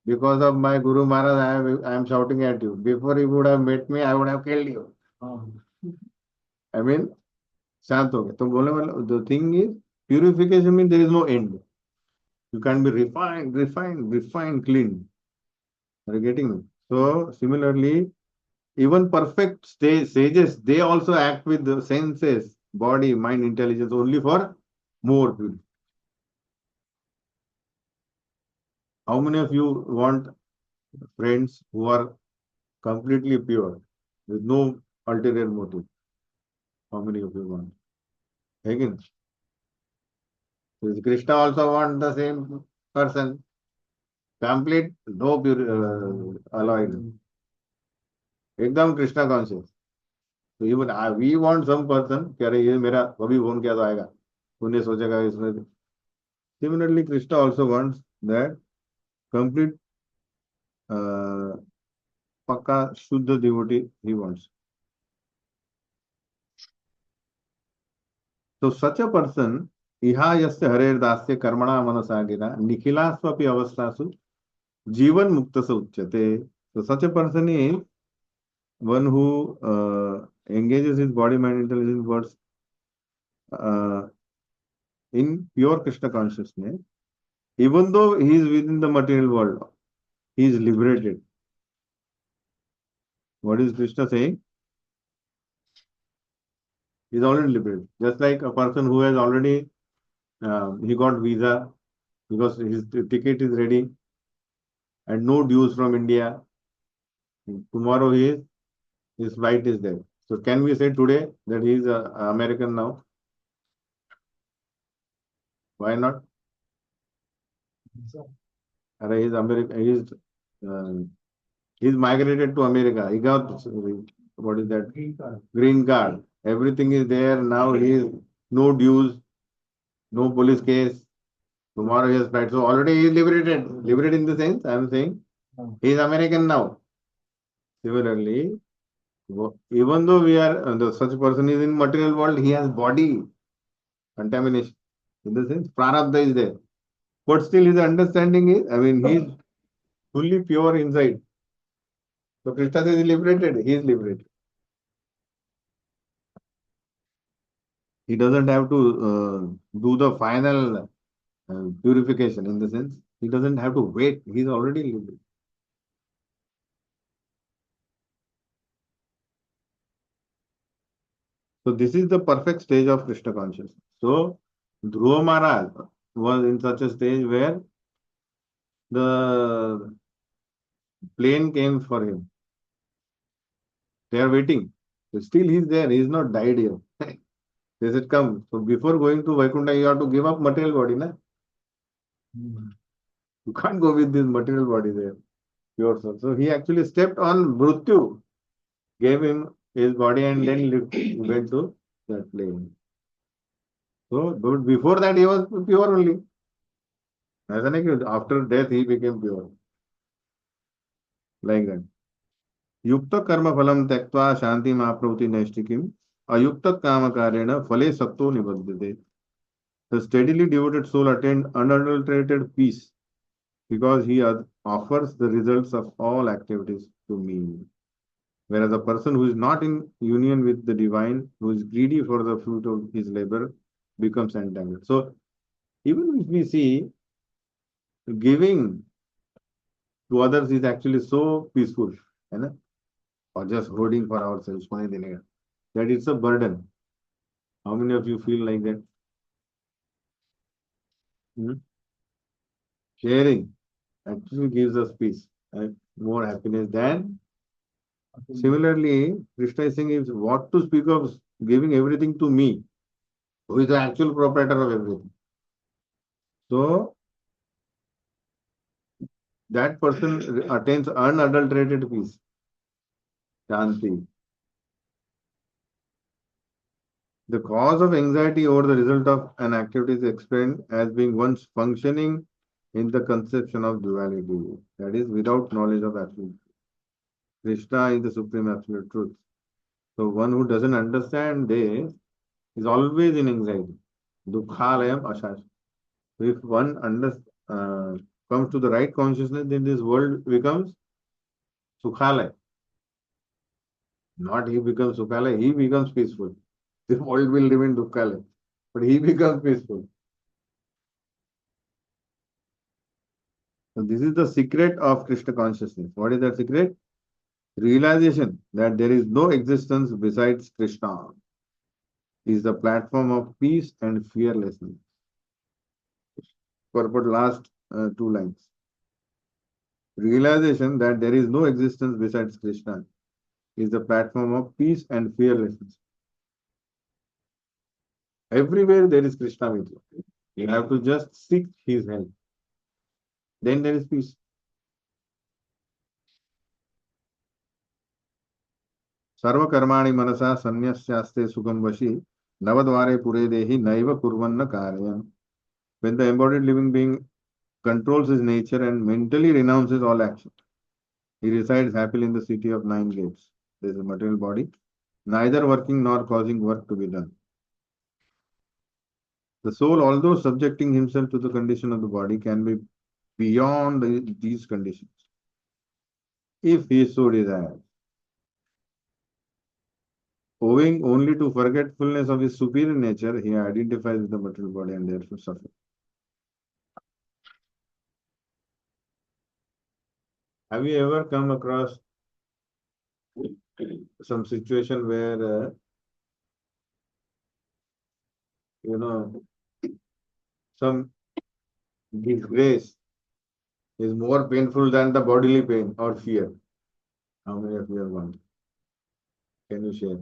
because of my Guru Maharaj. I am shouting at you. Before you would have met me, I would have killed you." I mean, शांत हो गए तो बोले मतलब the thing is purification means there is no end. You can be refined, clean. Are you getting me? So similarly, even perfect sages, they also act with the senses, body, mind, intelligence only for more purity. How many of you want friends who are completely pure with no ulterior motive? How many of you want? Again, Krishna also want the same person, complete, no pure, alloyed. एकदम Krishna conscious. तो even we want some person कह रहे ये मेरा कभी phone किया तो आएगा, उन्हें सोचेगा इसमें. Similarly Krishna also wants that complete पक्का शुद्ध डिवोटी ही वांट्स. तो सच अ पर्सन इहा यस्य हरेर दास्य कर्मणा मनसा गिरा निखिलास्वपि अवस्थासु जीवन मुक्त स उच्यते. So such a person is one who engages his body, mind, intelligence, words uh, in pure Krishna consciousness. Even though he is within the material world, he is liberated. What is Krishna saying? He is already liberated. Just like a person who has already he got visa because his ticket is ready and no dues from India. Tomorrow his flight is there. So can we say today that he is American now? Why not? He is American. He is migrated to America. He got what is that? Green card. Green card. Everything is there. Now he is no dues, no police case. Tomorrow he has flight. So already he is liberated. Liberated in the sense, I am saying, he is American now. Similarly, even though we are, such person is in material world, he has body contamination. In the sense, prarabdha is there. But still his understanding is, I mean, he is fully pure inside. So Krishna is liberated. He is liberated. He doesn't have to do the final purification in the sense. He doesn't have to wait. He is already liberated. So this is the perfect stage of Krishna consciousness. So Dhruva Maharaj was in such a stage where the plane came for him. They are waiting. So still he is there. He is not died here. They said, come. So before going to Vaikuntha, you have to give up material body, na? You can't go with this material body there. Pure soul. So he actually stepped on Mrityu, gave him his body and then went to that plane. So but before that he was pure only. ऐसा नहीं कि after death he became pure. Like that. युक्त कर्म फलम त्यक्त्वा शांति माप्नोति नैष्ठिकीम् अयुक्त काम कारेण फले सत्तो निबध्यते. The steadily devoted soul attained unadulterated peace because he offers the results of all activities to me. Whereas a person who is not in union with the divine, who is greedy for the fruit of his labor, becomes entangled. So even if we see giving To others is actually so peaceful, है ना? Or just hoarding for ourselves, उसको नहीं देने का. That it's a burden. How many of you feel like that? Hmm? Sharing actually gives us peace and more happiness than. Similarly, Krishna is saying is what to speak of giving everything to me, who is the actual proprietor of everything. So that person attains unadulterated peace, Shanti. The cause of anxiety over the result of an activity is explained as being once functioning in the conception of duality, that is, without knowledge of absolute. Krishna is the supreme absolute truth. So one who doesn't understand this is always in anxiety. Dukhalayam ashash. So if one comes to the right consciousness, then this world becomes sukhalaya. Not he becomes sukhalaya, he becomes peaceful. The world will remain dukhalaya, but he becomes peaceful. So this is the secret of Krishna consciousness. What is that secret? Realization that there is no existence besides Krishna is the platform of peace and fearlessness. Purport last two lines. Realization that there is no existence besides Krishna is the platform of peace and fearlessness. Everywhere there is Krishna with you. You have to just seek his help. Then there is peace. Sarva karmani manasa sanyasyaste sukam vashi navadvare pure dehi naiva kurvanna karyan. When the embodied living being controls his nature and mentally renounces all action, he resides happily in the city of nine gates. There is a material body, neither working nor causing work to be done. The soul, although subjecting himself to the condition of the body, can be beyond these conditions, if he so desires. Owing only to forgetfulness of his superior nature, he identifies with the material body and therefore suffers. Have you ever come across some situation where, you know, some disgrace is more painful than the bodily pain or fear? How many of you have gone? Can you share?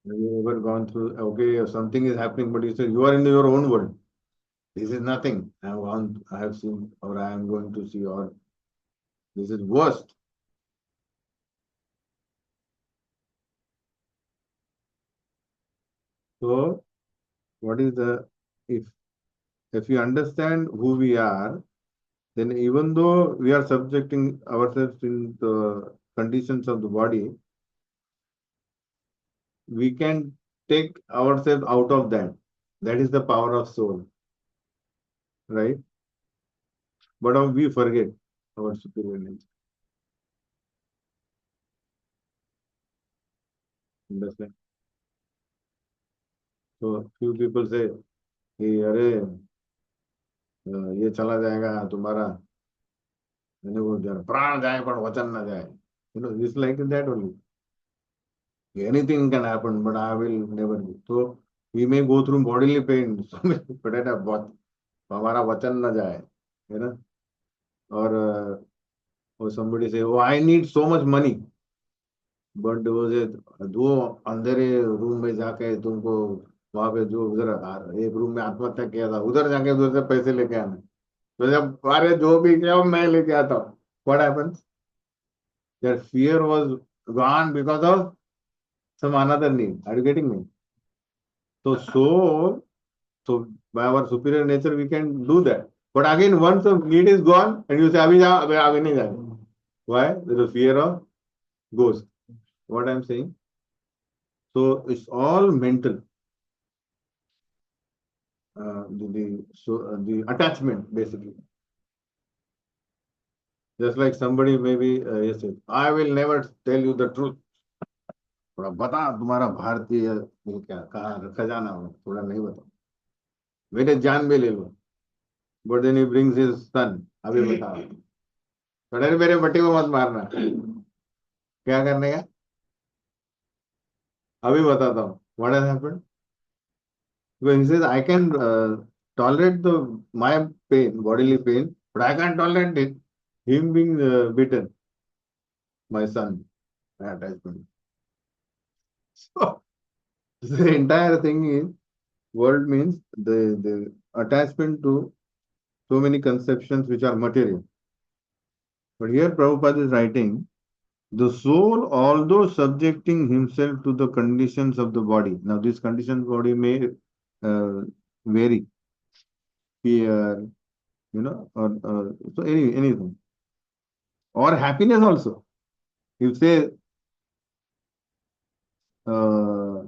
Have you ever gone through, okay, something is happening, but you say you are in your own world. This is nothing. I have seen, or I am going to see, or this is worst. So, what is the, if if you understand who we are, then even though we are subjecting ourselves in the conditions of the body, we can take ourselves out of that. That is the power of soul, right? But we forget our superior nature. Understand? So few people say, "Hey, अरे ये चला जाएगा तुम्हारा, मैंने वो प्राण जाए पर वचन न जाए." You know, it's like that only. Anything can happen, but I will never do. So we may go through bodily pain, but at a बहुत हमारा वचन न जाए, है ना? Or somebody say, "Oh, I need so much money," but वो जे दो अंधेरे रूम में जाके तुमको वहां पे जो उधर एक रूम में आत्महत्या किया था, उधर जाके उधर से पैसे लेके आना, तो जब अरे जो भी किया मैं लेके आता हूँ, what happens? Their fear was gone because of some another need. Are you getting me? So by our superior nature, we can do that. But again, once the need is gone, and you say, "Abhi ja, abhi nahi jana." Why? There is a fear of ghost. What I'm saying? So it's all mental. The attachment basically. Just like somebody maybe yes, I will never tell you the truth. थोड़ा बता तुम्हारा भारतीय ये क्या कहाँ खजाना हो, थोड़ा नहीं बता. मेरे जान भी ले लो. But then he brings his son. अभी बताओ. अरे मेरे बट्टी को मत मारना. क्या करने का? अभी बताता हूँ. What has happened? When he says, I can tolerate my pain, bodily pain, but I can't tolerate him being beaten, my son. Attachment. So the entire thing is world means the attachment to so many conceptions which are material. But here Prabhupada is writing, the soul, although subjecting himself to the conditions of the body. Now, these conditions body may uh, vary, fear, or so anything, or happiness also. You say, uh,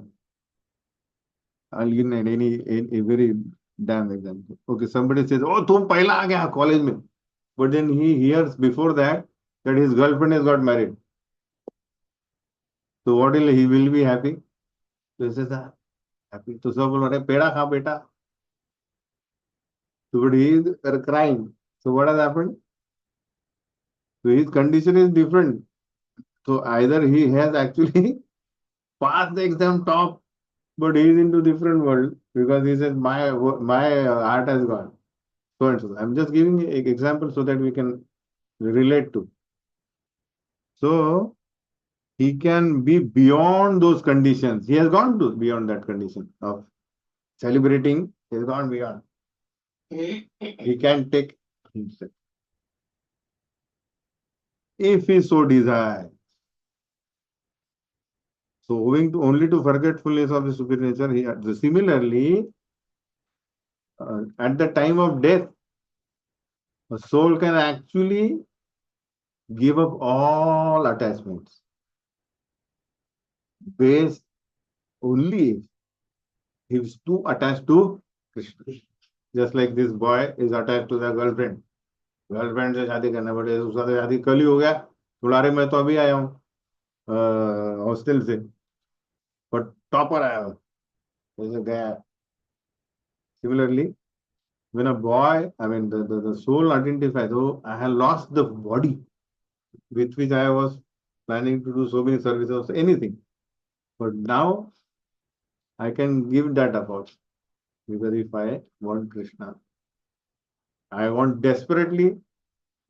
I'll give a very damn example. Okay, somebody says, "Oh, तुम पहला आ गया college में," but then he hears before that his girlfriend has got married. So what will he will be happy? So he says, happy. तो सब बोल रहे पेड़ा खा बेटा. So but he is crying. So what has happened? So his condition is different. So either he has actually passed the exam top, but he is into different world because he says my heart has gone. So and so. I'm just giving an example so that we can relate to. So he can be beyond those conditions. He has gone to beyond that condition of celebrating. He has gone beyond. He can take himself if he so desires. So owing to only to forgetfulness of the superior nature, similarly, at the time of death, a soul can actually give up all attachments based only if he's too attached to Krishna. Just like this boy is attached to the girlfriend. Girlfriend से शादी करना पड़े, उसका तो शादी कल ही हो गया. थोड़ा अरे मैं तो अभी आया हूँ हॉस्टल से, बट टॉपर आया हूँ, जैसे गया. Similarly, when a boy, I mean, the soul identifies, oh, I have lost the body with which I was planning to do so many services, anything. But now I can give that up because if I want Krishna, I want desperately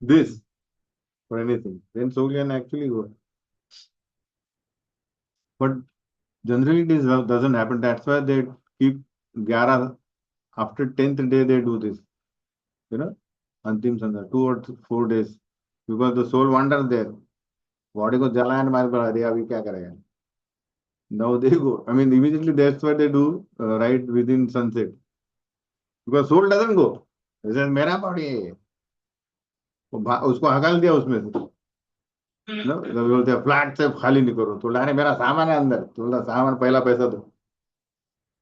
this for anything, then soul can actually go. But generally, this doesn't happen. That's why they keep Gyara after 10th day, they do this, Antim Sandhya, 2 or 4 days, because the soul wanders there. Body को जलाया मार पड़ा दिया अभी क्या करेगा. Now they go. I mean, immediately that's what they do right within sunset. Because soul doesn't go. It says, मेरा body है. उसको हकाल दिया उसमें से. No, तो बोलते हैं फ्लैट से खाली नहीं करो. तो लाने मेरा सामान है अंदर. तो बोला सामान पहला पैसा दो.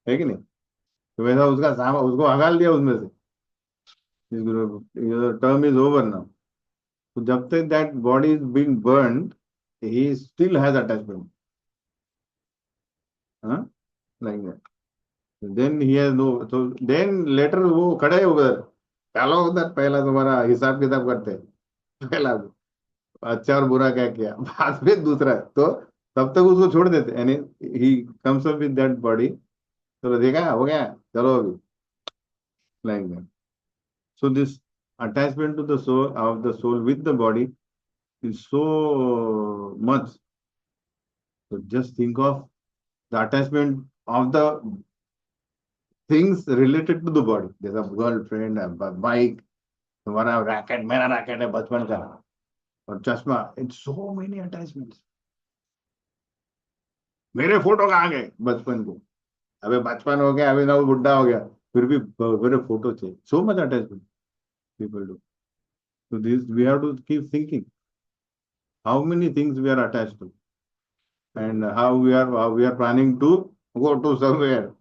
है कि नहीं? तो वैसा उसका सामान उसको हकाल दिया उसमें से. The term is over now. So जब तक that body is being burned, he still has attachment. Huh? Like that. Then he has no. So then later वो खड़े उधर, चलो उधर पहला तुम्हारा हिसाब किताब करते हैं. पहला अच्छा और बुरा क्या किया, बाद में दूसरा. तो तब तक उसको छोड़ देते, यानी he comes up with that body. चलो देखा हो गया, चलो अभी. Like that. So this attachment to the soul of the soul with the body is so much. So just think of the attachment of the things related to the body. There's a girlfriend, a bike, तुम्हारा racket, मेरा racket है बचपन का, और चश्मा. It's so many attachments. मेरे photo कहाँ गए बचपन को, अबे बचपन हो गया, अभी ना वो बुढ़ा हो गया, फिर भी मेरे फोटो चाहिए. So much attachment people do. So this we have to keep thinking how many things we are attached to, and how we are planning to go to somewhere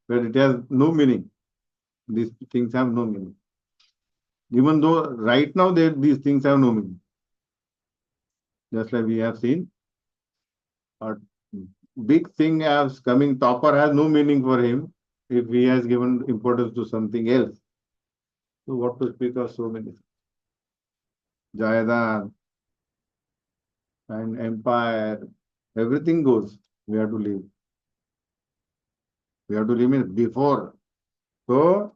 where it has no meaning. These things have no meaning, even though right now these things have no meaning. Just like we have seen, a big thing as coming topper has no meaning for him. if he has given importance to something else, so what to speak of so many? Jayadad and empire, everything goes. We have to leave. We have to leave it before. So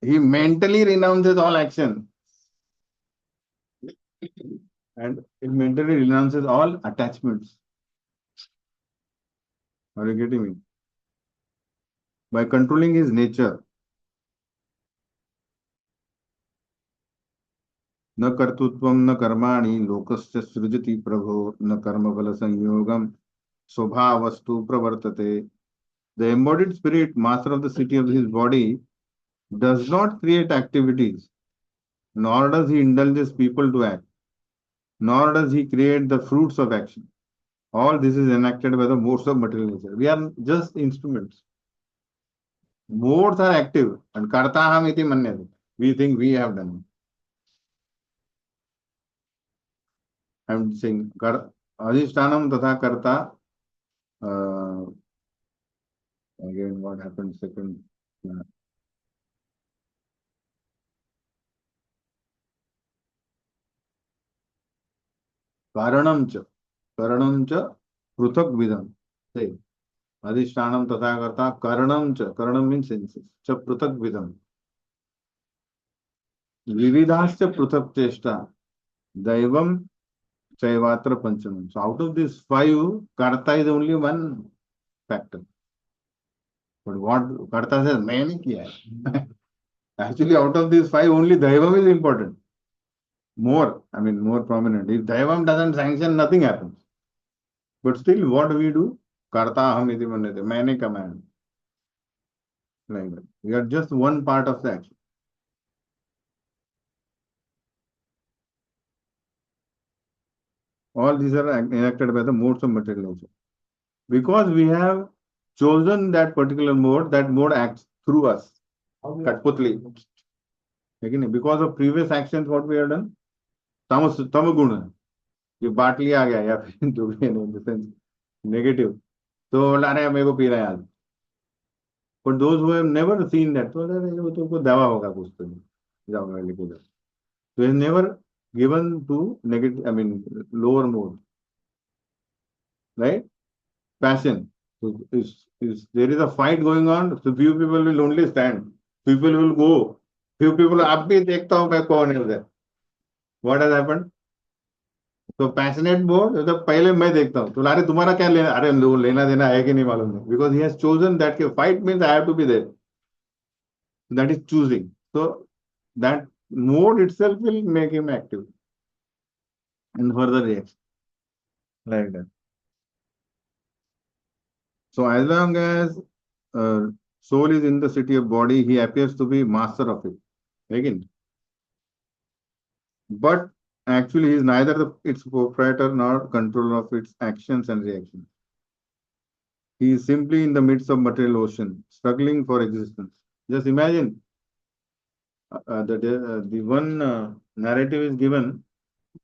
he mentally renounces all action and he mentally renounces all attachments. Are you getting me? By controlling his nature. न कर्तृत्वं न कर्माणि लोकस्य सृजति प्रभो न कर्मफल संयोगम स्वभावस्तु प्रवर्तते. The embodied spirit, master of the city of his body, does not create activities, nor does he indulges people to act, nor does he create the fruits of action. All this is enacted by the modes of material nature. We are just instruments. Modes are active, and kartaham iti manyate. We think we have done it. I am saying adhishtanam tatha karta. Again, what happened second? Karanam cha pruthak vidam. Say, adhishtanam tatha karta karanam means senses. Cha pruthak vidam. Vividhascha pruthak cheshta. Daivam Chaivatra Panchamam. So out of these five, Karta is only one factor. But what Karta says, मैंने किया है. Actually, out of these five, only Daivam is important. More prominent. If Daivam doesn't sanction, nothing happens. But still, what do we do? Karta aham iti manyate. मैंने command. Like that. We are just one part of the action. All these are enacted by the modes of material nature. Because we have chosen that particular mode, that mode acts through us. Katputli. Because of previous actions, what we have done? Tamaguna. ये बाट लिया आ गया या फिर जो भी है negative तो ला रहे मेरे को पी रहे हैं आज. But those who have never seen that तो वो तो को दवा होगा कुछ तो जाओ लेके जाओ. So is never given to negative, lower mode, right? Passion. So is there is a fight going on, so few people will only stand. People will go. Few people, आप भी देखता हूँ मैं कौन है उधर. What has happened? तो passionate mode तो पहले मैं देखता हूँ तो अरे तुम्हारा क्या लेना, अरे लेना देना है कि नहीं मालूम नहीं. Because he has chosen that के fight means I have to be there. That is choosing. So that mode itself will make him active and further reaction like that. So as long as soul is in the city of body, he appears to be master of it. Again, but actually he is neither its proprietor nor controller of its actions and reactions. He is simply in the midst of material ocean, struggling for existence. Just imagine the one narrative is given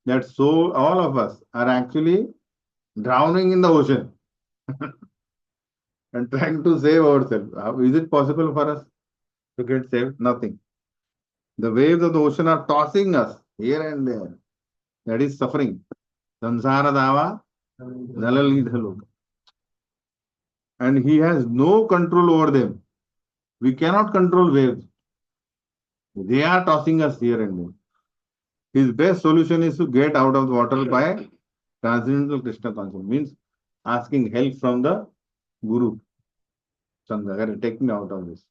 that so all of us are actually drowning in the ocean and trying to save ourselves. How is it possible for us to get saved? Nothing. The waves of the ocean are tossing us here and there. That is suffering. Sansara dava nalalidhaloka. And he has no control over them. We cannot control waves. They are tossing us here and there. His best solution is to get out of the water by transcendental Krishna consciousness. Means asking help from the Guru. Sangha, take me out of this.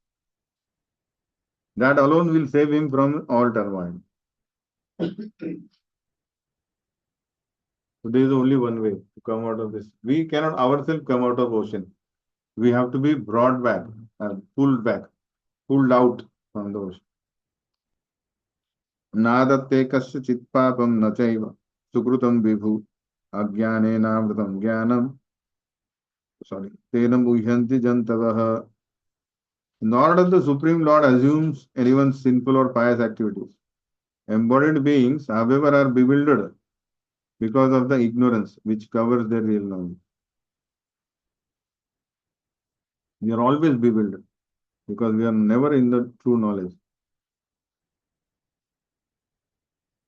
That alone will save him from all turmoil. So there is only one way to come out of this. We cannot ourselves come out of ocean. We have to be brought back, pulled out from the ocean. नादत्ते कस्यचित् पापं न चैव सुकृतं विभु अज्ञानेनावृतं ज्ञानं तेन मुह्यन्ति जन्तवः. Nor does the Supreme Lord assumes anyone's sinful or pious activities. Embodied beings, however, are bewildered because of the ignorance which covers their real knowledge. We are always bewildered because we are never in the true knowledge.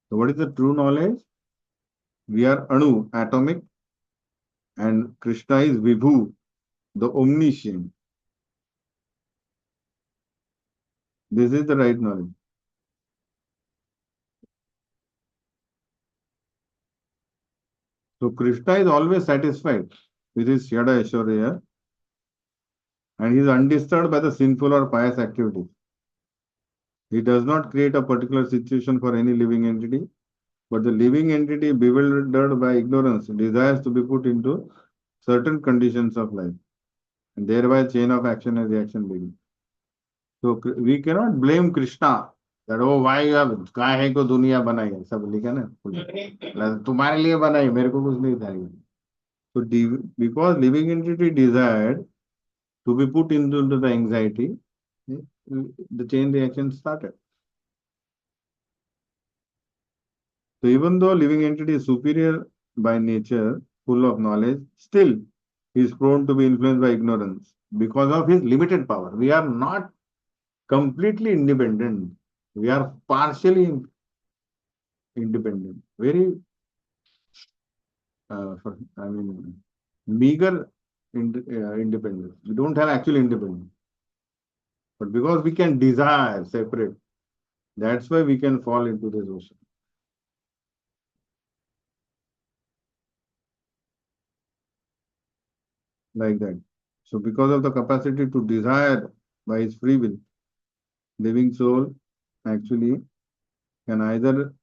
So what is the true knowledge? We are Anu, atomic, and Krishna is Vibhu, the omniscient. This is the right knowledge. So Krishna is always satisfied with his Shada Aishwarya, and he is undisturbed by the sinful or pious activities. He does not create a particular situation for any living entity, but the living entity, bewildered by ignorance, desires to be put into certain conditions of life, and thereby chain of action and reaction begins. So we cannot blame Krishna that oh why you have काहे को दुनिया बनाई है सब लिखा ना तुम्हारे लिए बनाई मेरे को कुछ नहीं था so because living entity desired to be put into the anxiety, the chain reaction started. So even though living entity is superior by nature, full of knowledge, still he is prone to be influenced by ignorance because of his limited power. We are not completely independent. We are partially independent. Very, I mean, meager independence. We don't have actual independence. But because we can desire separate, that's why we can fall into this ocean. Like that. So because of the capacity to desire by his free will, living soul actually can either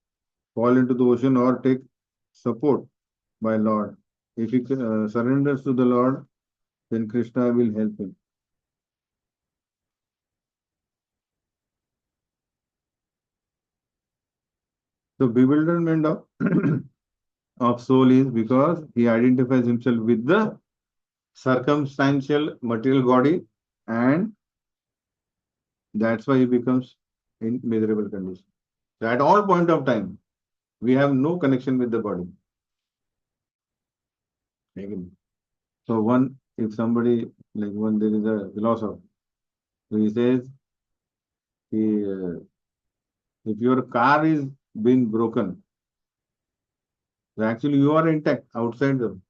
fall into the ocean or take support by Lord. If he surrenders to the Lord, then Krishna will help him. The bewilderment of, of soul is because he identifies himself with the circumstantial material body, and that's why he becomes in miserable condition. So at all point of time, we have no connection with the body. Again. So if somebody, like there is a philosopher, so he says, if your car is been broken, so actually you are intact outside them.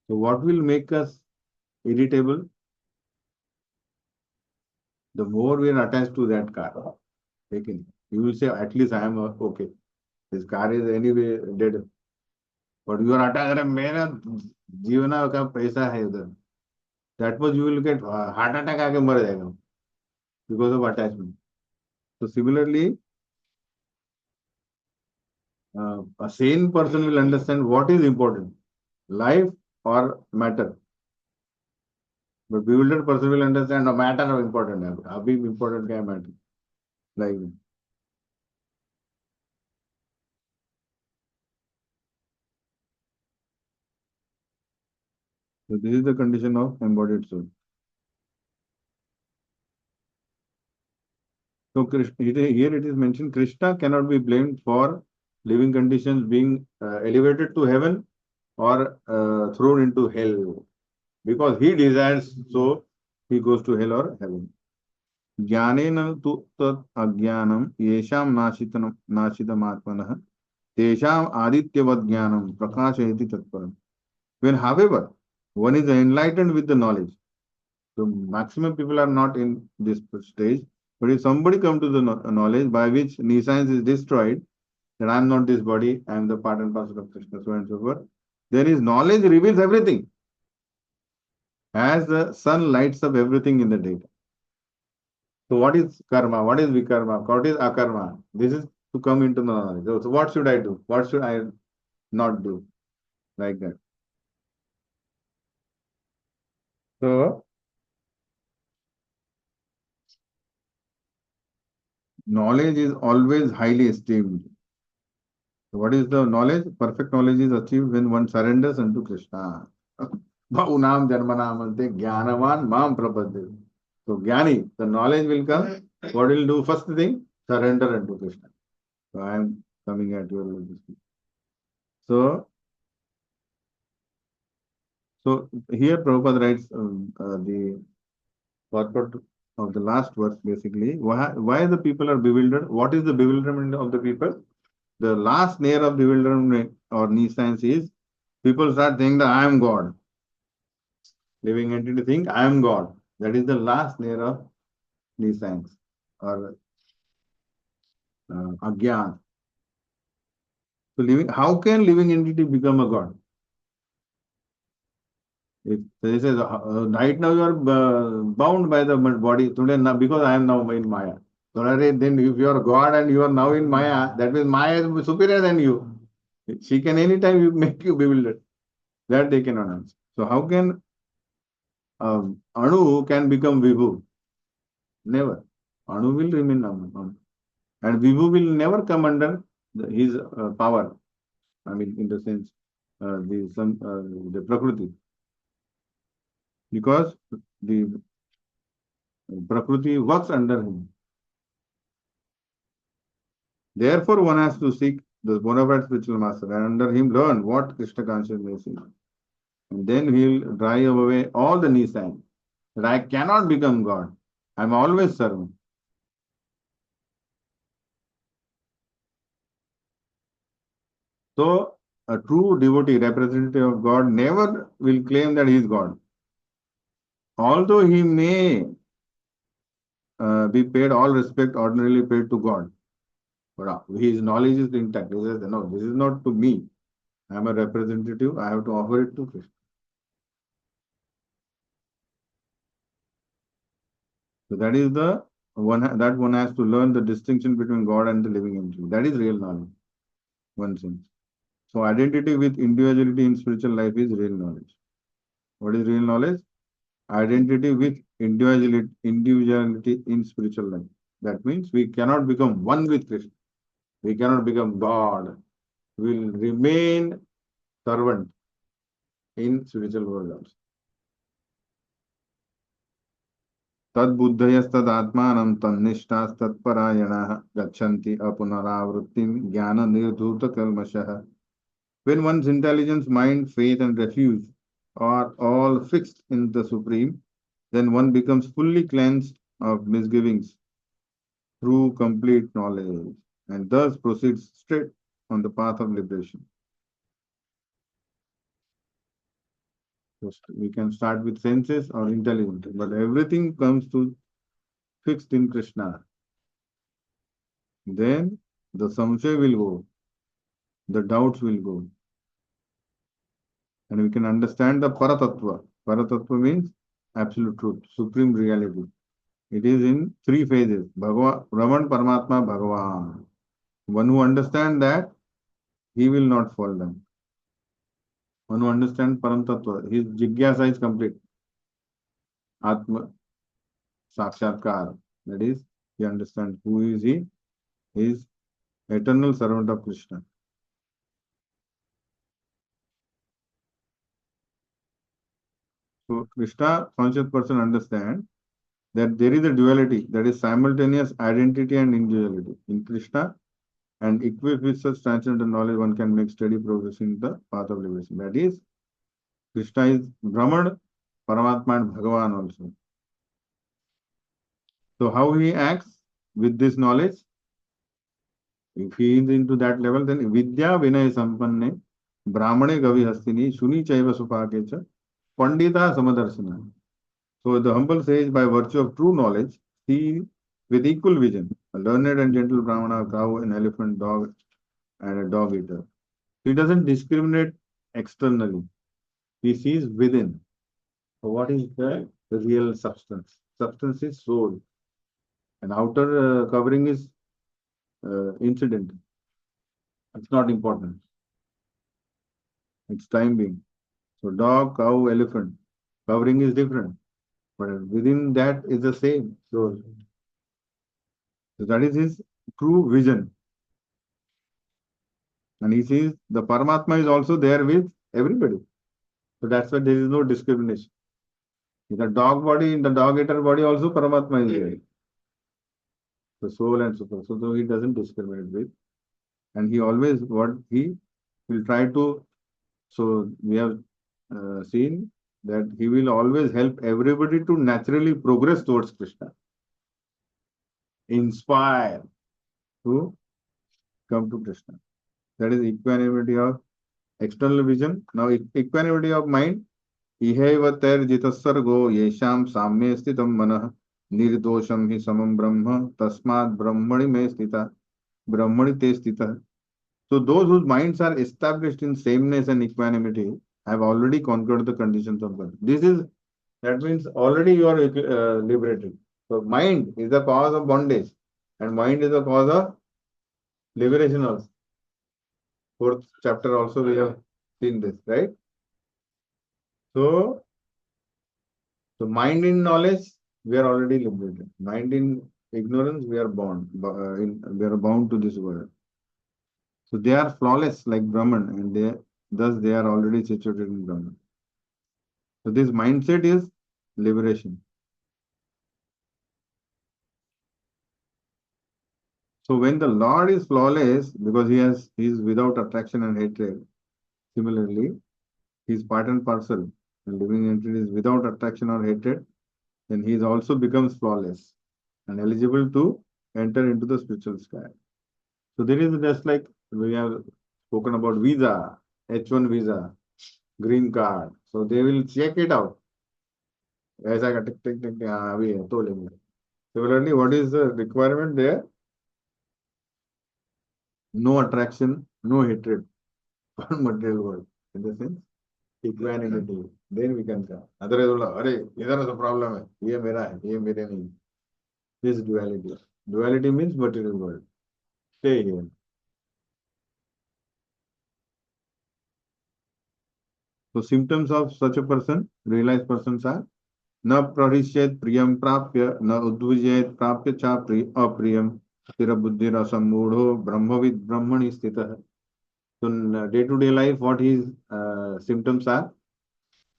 So what will make us irritable? The more we are attached to that car. Again, you will say, at least I am okay. This car is anyway dead. But you are attached, अरे मेरा जीवना का पैसा है उधर. That was you will get heart attack आके मर जाएगा because of attachment. So similarly, a sane person will understand what is important, life or matter. But bewildered person will understand no matter how important है. अभी important क्या matter. Like that. So this is the condition of embodied soul. So here it is mentioned Krishna cannot be blamed for living conditions being elevated to heaven or thrown into hell because he desires, so he goes to hell or heaven. ज्ञानेन तु तत् अज्ञानं येषां नाशितमात्मनः तेषाम् आदित्यवत् ज्ञानं प्रकाशयति तत्परम्. When, however, one is enlightened with the knowledge, so maximum people are not in this stage, but if somebody come to the knowledge by which nescience is destroyed, that I am not this body, I am the part and parcel of Krishna, so on and so forth, then his knowledge reveals everything. As the sun lights up everything in the daytime. So what is karma? What is vikarma? What is akarma? This is to come into the knowledge. So what should I do? What should I not do? Like that. So knowledge is always highly esteemed. So what is the knowledge? Perfect knowledge is achieved when one surrenders unto Krishna. Bhunam Janmanamante Jnanavan Mam Prabhade. So Jnani, the knowledge will come. What will do? First thing, surrender unto Krishna. So I am coming at your level. So here Prabhupada writes the purport of the last verse basically. Why the people are bewildered? What is the bewilderment of the people? The last layer of bewilderment or nescience is people start saying that I am God. Living entity think I am God. That is the last layer of nescience or agyan. So how can living entity become a God? If they say right now you are bound by the body today now because I am now in Maya. So then if you are God and you are now in Maya, that means Maya is superior than you. She can anytime you make you bewildered. That they cannot answer. So how can Anu can become Vibhu? Never. Anu will remain Anu. And Vibhu will never come under his power. I mean, in the sense, the Prakriti. Because the Prakriti works under him. Therefore, one has to seek the bona fide spiritual master and under him learn what Krishna consciousness is. And then he'll drive away all the nescience. That I cannot become God. I'm always servant. So, a true devotee, representative of God, never will claim that he is God. Although he may be paid all respect ordinarily paid to God, but his knowledge is intact. He says, no, this is not to me. I am a representative. I have to offer it to Krishna. So that is the one that one has to learn the distinction between God and the living entity. That is real knowledge. One sense. So identity with individuality in spiritual life is real knowledge. What is real knowledge? Identity with individuality in spiritual life. That means we cannot become one with Krishna. We cannot become God. We will remain servant in spiritual world also. Tad buddhayastad atmanam tanishtas tatparayana gachanti apunaravruttim jnana nirdhuta kalmashah. When one's intelligence, mind, faith, and refuge are all fixed in the Supreme, then one becomes fully cleansed of misgivings through complete knowledge and thus proceeds straight on the path of liberation. So we can start with senses or intelligence, but everything comes to fixed in Krishna. Then the samshay will go, the doubts will go, and we can understand the paratattva. Paratattva means absolute truth, supreme reality. It is in three phases. Brahman, Paramatma, Bhagavan. One who understands that, he will not fall down. One who understands Param Tattva, his jigyasa is complete. Atma Sakshatkar. That is, he understands who is he. He is eternal servant of Krishna. So Krishna conscious person understands that there is a duality, that is simultaneous identity and individuality in Krishna, and equipped with such transcendental knowledge, one can make steady progress in the path of liberation. That is, Krishna is Brahman, Paramatma, and Bhagavan also. So how he acts with this knowledge? If he is into that level, then Vidya Vinay Sampanne, Brahmane Gavi Hastini, Shuni Chaiva Supakecha, Pandita Samadarshana. So the humble sage, by virtue of true knowledge, see with equal vision a learned and gentle Brahmana, a cow, an elephant, dog, and a dog eater. He doesn't discriminate externally. He sees within. So what is the real substance? Substance is soul. And outer covering is incident. It's not important. It's time being. So dog, cow, elephant. Covering is different. But within that is the same. So that is his true vision. And he sees the Paramatma is also there with everybody. So that's why there is no discrimination. In the dog body, in the dog eater body also Paramatma is there. The soul and super. So he doesn't discriminate with. And he always what he will try to. So we have seen that he will always help everybody to naturally progress towards Krishna, inspire to come to Krishna. That is equanimity of external vision. Now, equanimity of mind. इहैव तैर्जितस्सर्गो येषां साम्ये स्थितं मनः निर्दोषं हि समं ब्रह्म तस्मात् ब्रह्मणि मे स्थिता brahmani te sthita. So those whose minds are established in sameness and equanimity have already conquered the conditions of birth. That means already you are liberated. So mind is the cause of bondage and mind is the cause of liberation also. Fourth chapter also we have seen this, right? So, mind in knowledge, we are already liberated. Mind in ignorance, we are bound. We are bound to this world. So they are flawless like Brahman, and thus they are already situated in Brahman. So this mindset is liberation. So when the Lord is flawless, because he is without attraction and hatred, similarly, he is part and parcel. The living entity is without attraction or hatred, then he is also becomes flawless and eligible to enter into the spiritual sky. So there is just like we have spoken about visa, H1 visa, green card. So they will check it out. ऐसा का टिक टिक टिक हाँ अभी है तो लेंगे. Similarly, what is the requirement there? No attraction, no hatred for material world. In the sense, equanimity. Then we can come. Otherwise, बोला अरे इधर तो problem है. ये मेरा है, ये मेरे नहीं. This duality. Duality means material world. Stay here. So symptoms of such a person, realized persons are न प्रहिष्येत प्रियम प्राप्य न उद्विजेत प्राप्य चा अप्रियम स्थिर बुद्धि रसमूढ़ो ब्रह्मविद ब्रह्मणि स्थितः. So in day to day life, what his symptoms are?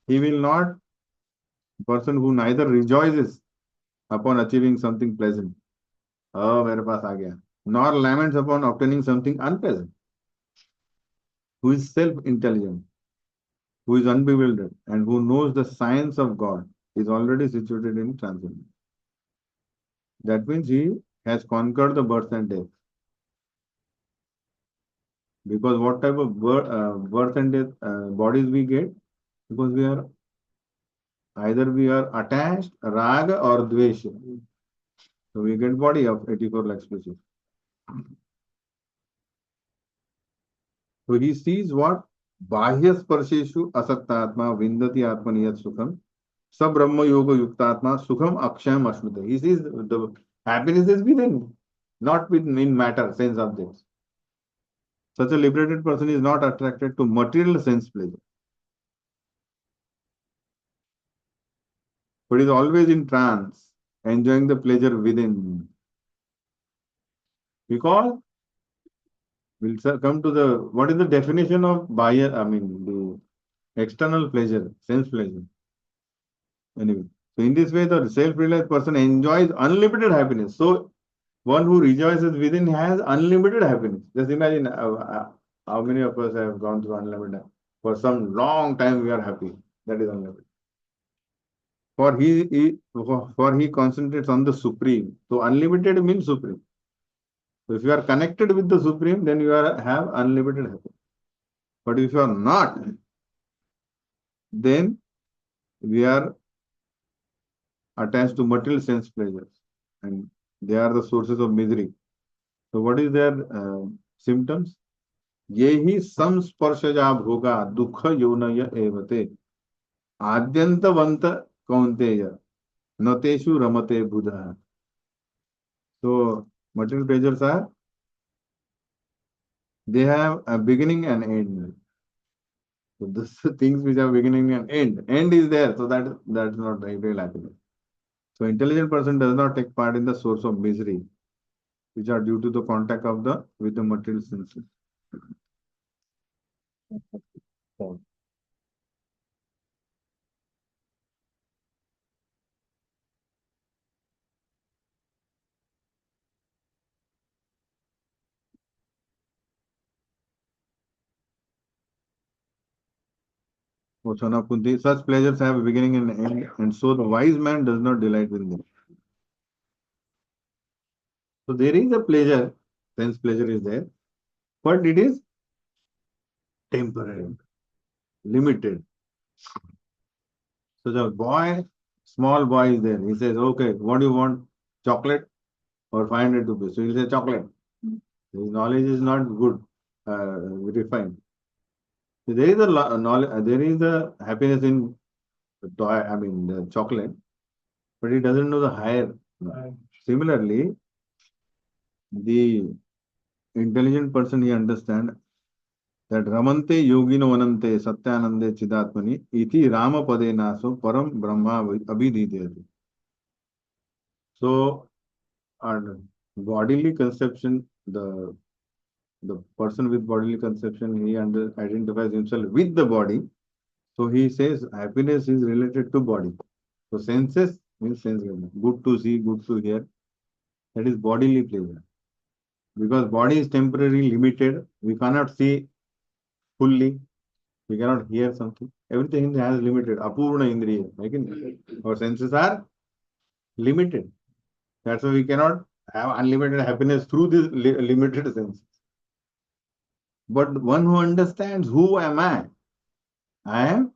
He will not, person who neither rejoices upon achieving something pleasant, oh मेरे पास आ गया, nor laments upon obtaining something unpleasant, who is self intelligent, who is unbewildered, and who knows the science of God, is already situated in transcendence. That means he has conquered the birth and death. Because what type of birth and death bodies we get? Because we are attached, raga or dvesha. So we get body of 84 lakh species. So he sees what? Bahya sparsheshu asaktatma vindati atmaniyat sukham sa brahma yoga yuktatma sukham akshayam ashnute. He sees the happiness is within, not in matter, sense objects. Such a liberated person is not attracted to material sense pleasure, but is always in trance, enjoying the pleasure within. Because we'll come to what is the definition of bahya, the external pleasure, sense pleasure. Anyway, so in this way, the self-realized person enjoys unlimited happiness. So one who rejoices within has unlimited happiness. Just imagine how many of us have gone through unlimited. For some long time, we are happy. That is unlimited. For he concentrates on the supreme. So unlimited means supreme. So if you are connected with the supreme, then you have unlimited happiness. But if you are not, then we are attached to material sense pleasures, and they are the sources of misery. So what is their symptoms? ये ही संस्पर्शजा भोगा दुख योनय एवते आद्यंतवंत कौन्तेय नतेषु रमते बुधः. So material pleasures they have a beginning and end. So this things which have beginning and end. End is there, so that's not real happiness. So intelligent person does not take part in the source of misery, which are due to the contact with the material senses. O son of Kunti, such pleasures have a beginning and end, and so the wise man does not delight in them. So there is a pleasure, sense pleasure is there, but it is temporary, limited. So the boy, small boy is there. He says, okay, what do you want? Chocolate or 500 rupees? So he says chocolate. His knowledge is not good, refined. So there is a knowledge, there is a happiness in the toy, I mean the chocolate, but he doesn't know the higher. Similarly, the intelligent person he understands that Ramante Yogino Vanante Satyanande Chidatmani iti Rama Pade Naso Param Brahma Abhidhidhyati. So, and bodily conception, the person with bodily conception, he identifies himself with the body. So he says happiness is related to body. So senses means sense organ. Good to see, good to hear. That is bodily pleasure. Because body is temporarily limited. We cannot see fully. We cannot hear something. Everything has limited. Apurna indriya. Our senses are limited. That's why we cannot have unlimited happiness through this limited senses. But one who understands who am I am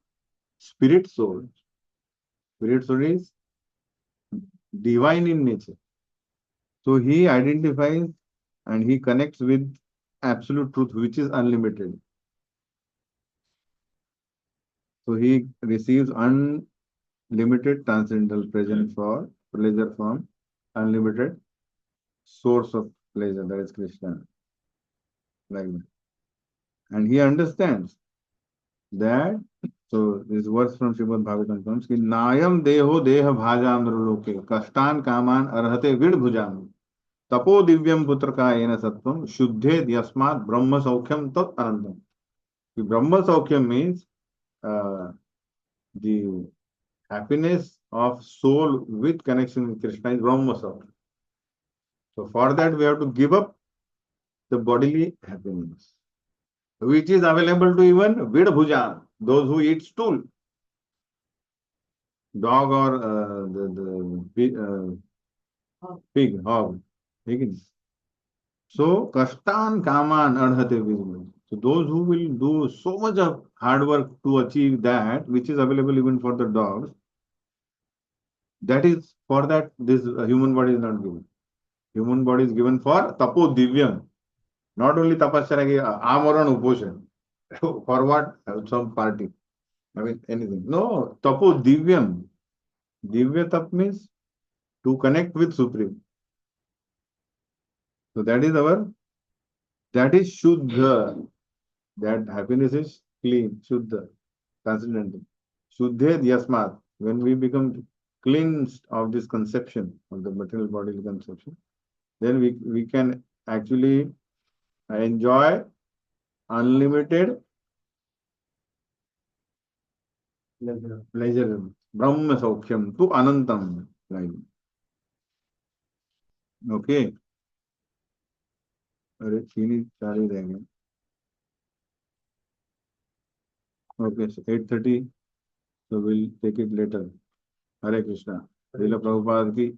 spirit soul. Spirit soul is divine in nature. So he identifies and he connects with absolute truth, which is unlimited. So he receives unlimited transcendental presence for pleasure from unlimited source of pleasure, that is Krishna. Like that. And he understands that, so this verse from Srimad Bhagavatam comes, कि नायम देहो देह भाजाम नृलोके कष्टान कामान अर्हते विड़ भुजाम तपो दिव्यम पुत्र का येन सत्वम शुद्धे यस्मात् ब्रह्म सौख्यम तत् अनंतम. Brahma Saukyam means the happiness of soul with connection with Krishna is Brahma Saukyam. So for that we have to give up the bodily happiness, which is available to even Vid Bhujan, those who eat stool, dog or the pig, hog. So Kashtan Kaman Adhate Vizman. So those who will do so much of hard work to achieve that, which is available even for the dogs, that is for that this human body is not given. Human body is given for tapo divyam. Not only tapasya ki amaran uposhan. For what? Some party. I mean anything. No, tapo divyam. Divya tap means to connect with Supreme. So that is Shuddha. That happiness is clean, Shuddha, transcendental. Shuddhe yasmat. When we become cleansed of this conception, of the material bodily conception, then we can actually enjoy unlimited pleasure. Brahma Saukhyam to Anantam. Like, okay. अरे तीन ही चार ही रह गए. Okay, so 8:30. So we'll take it later. Hare Krishna. Srila Prabhupada ki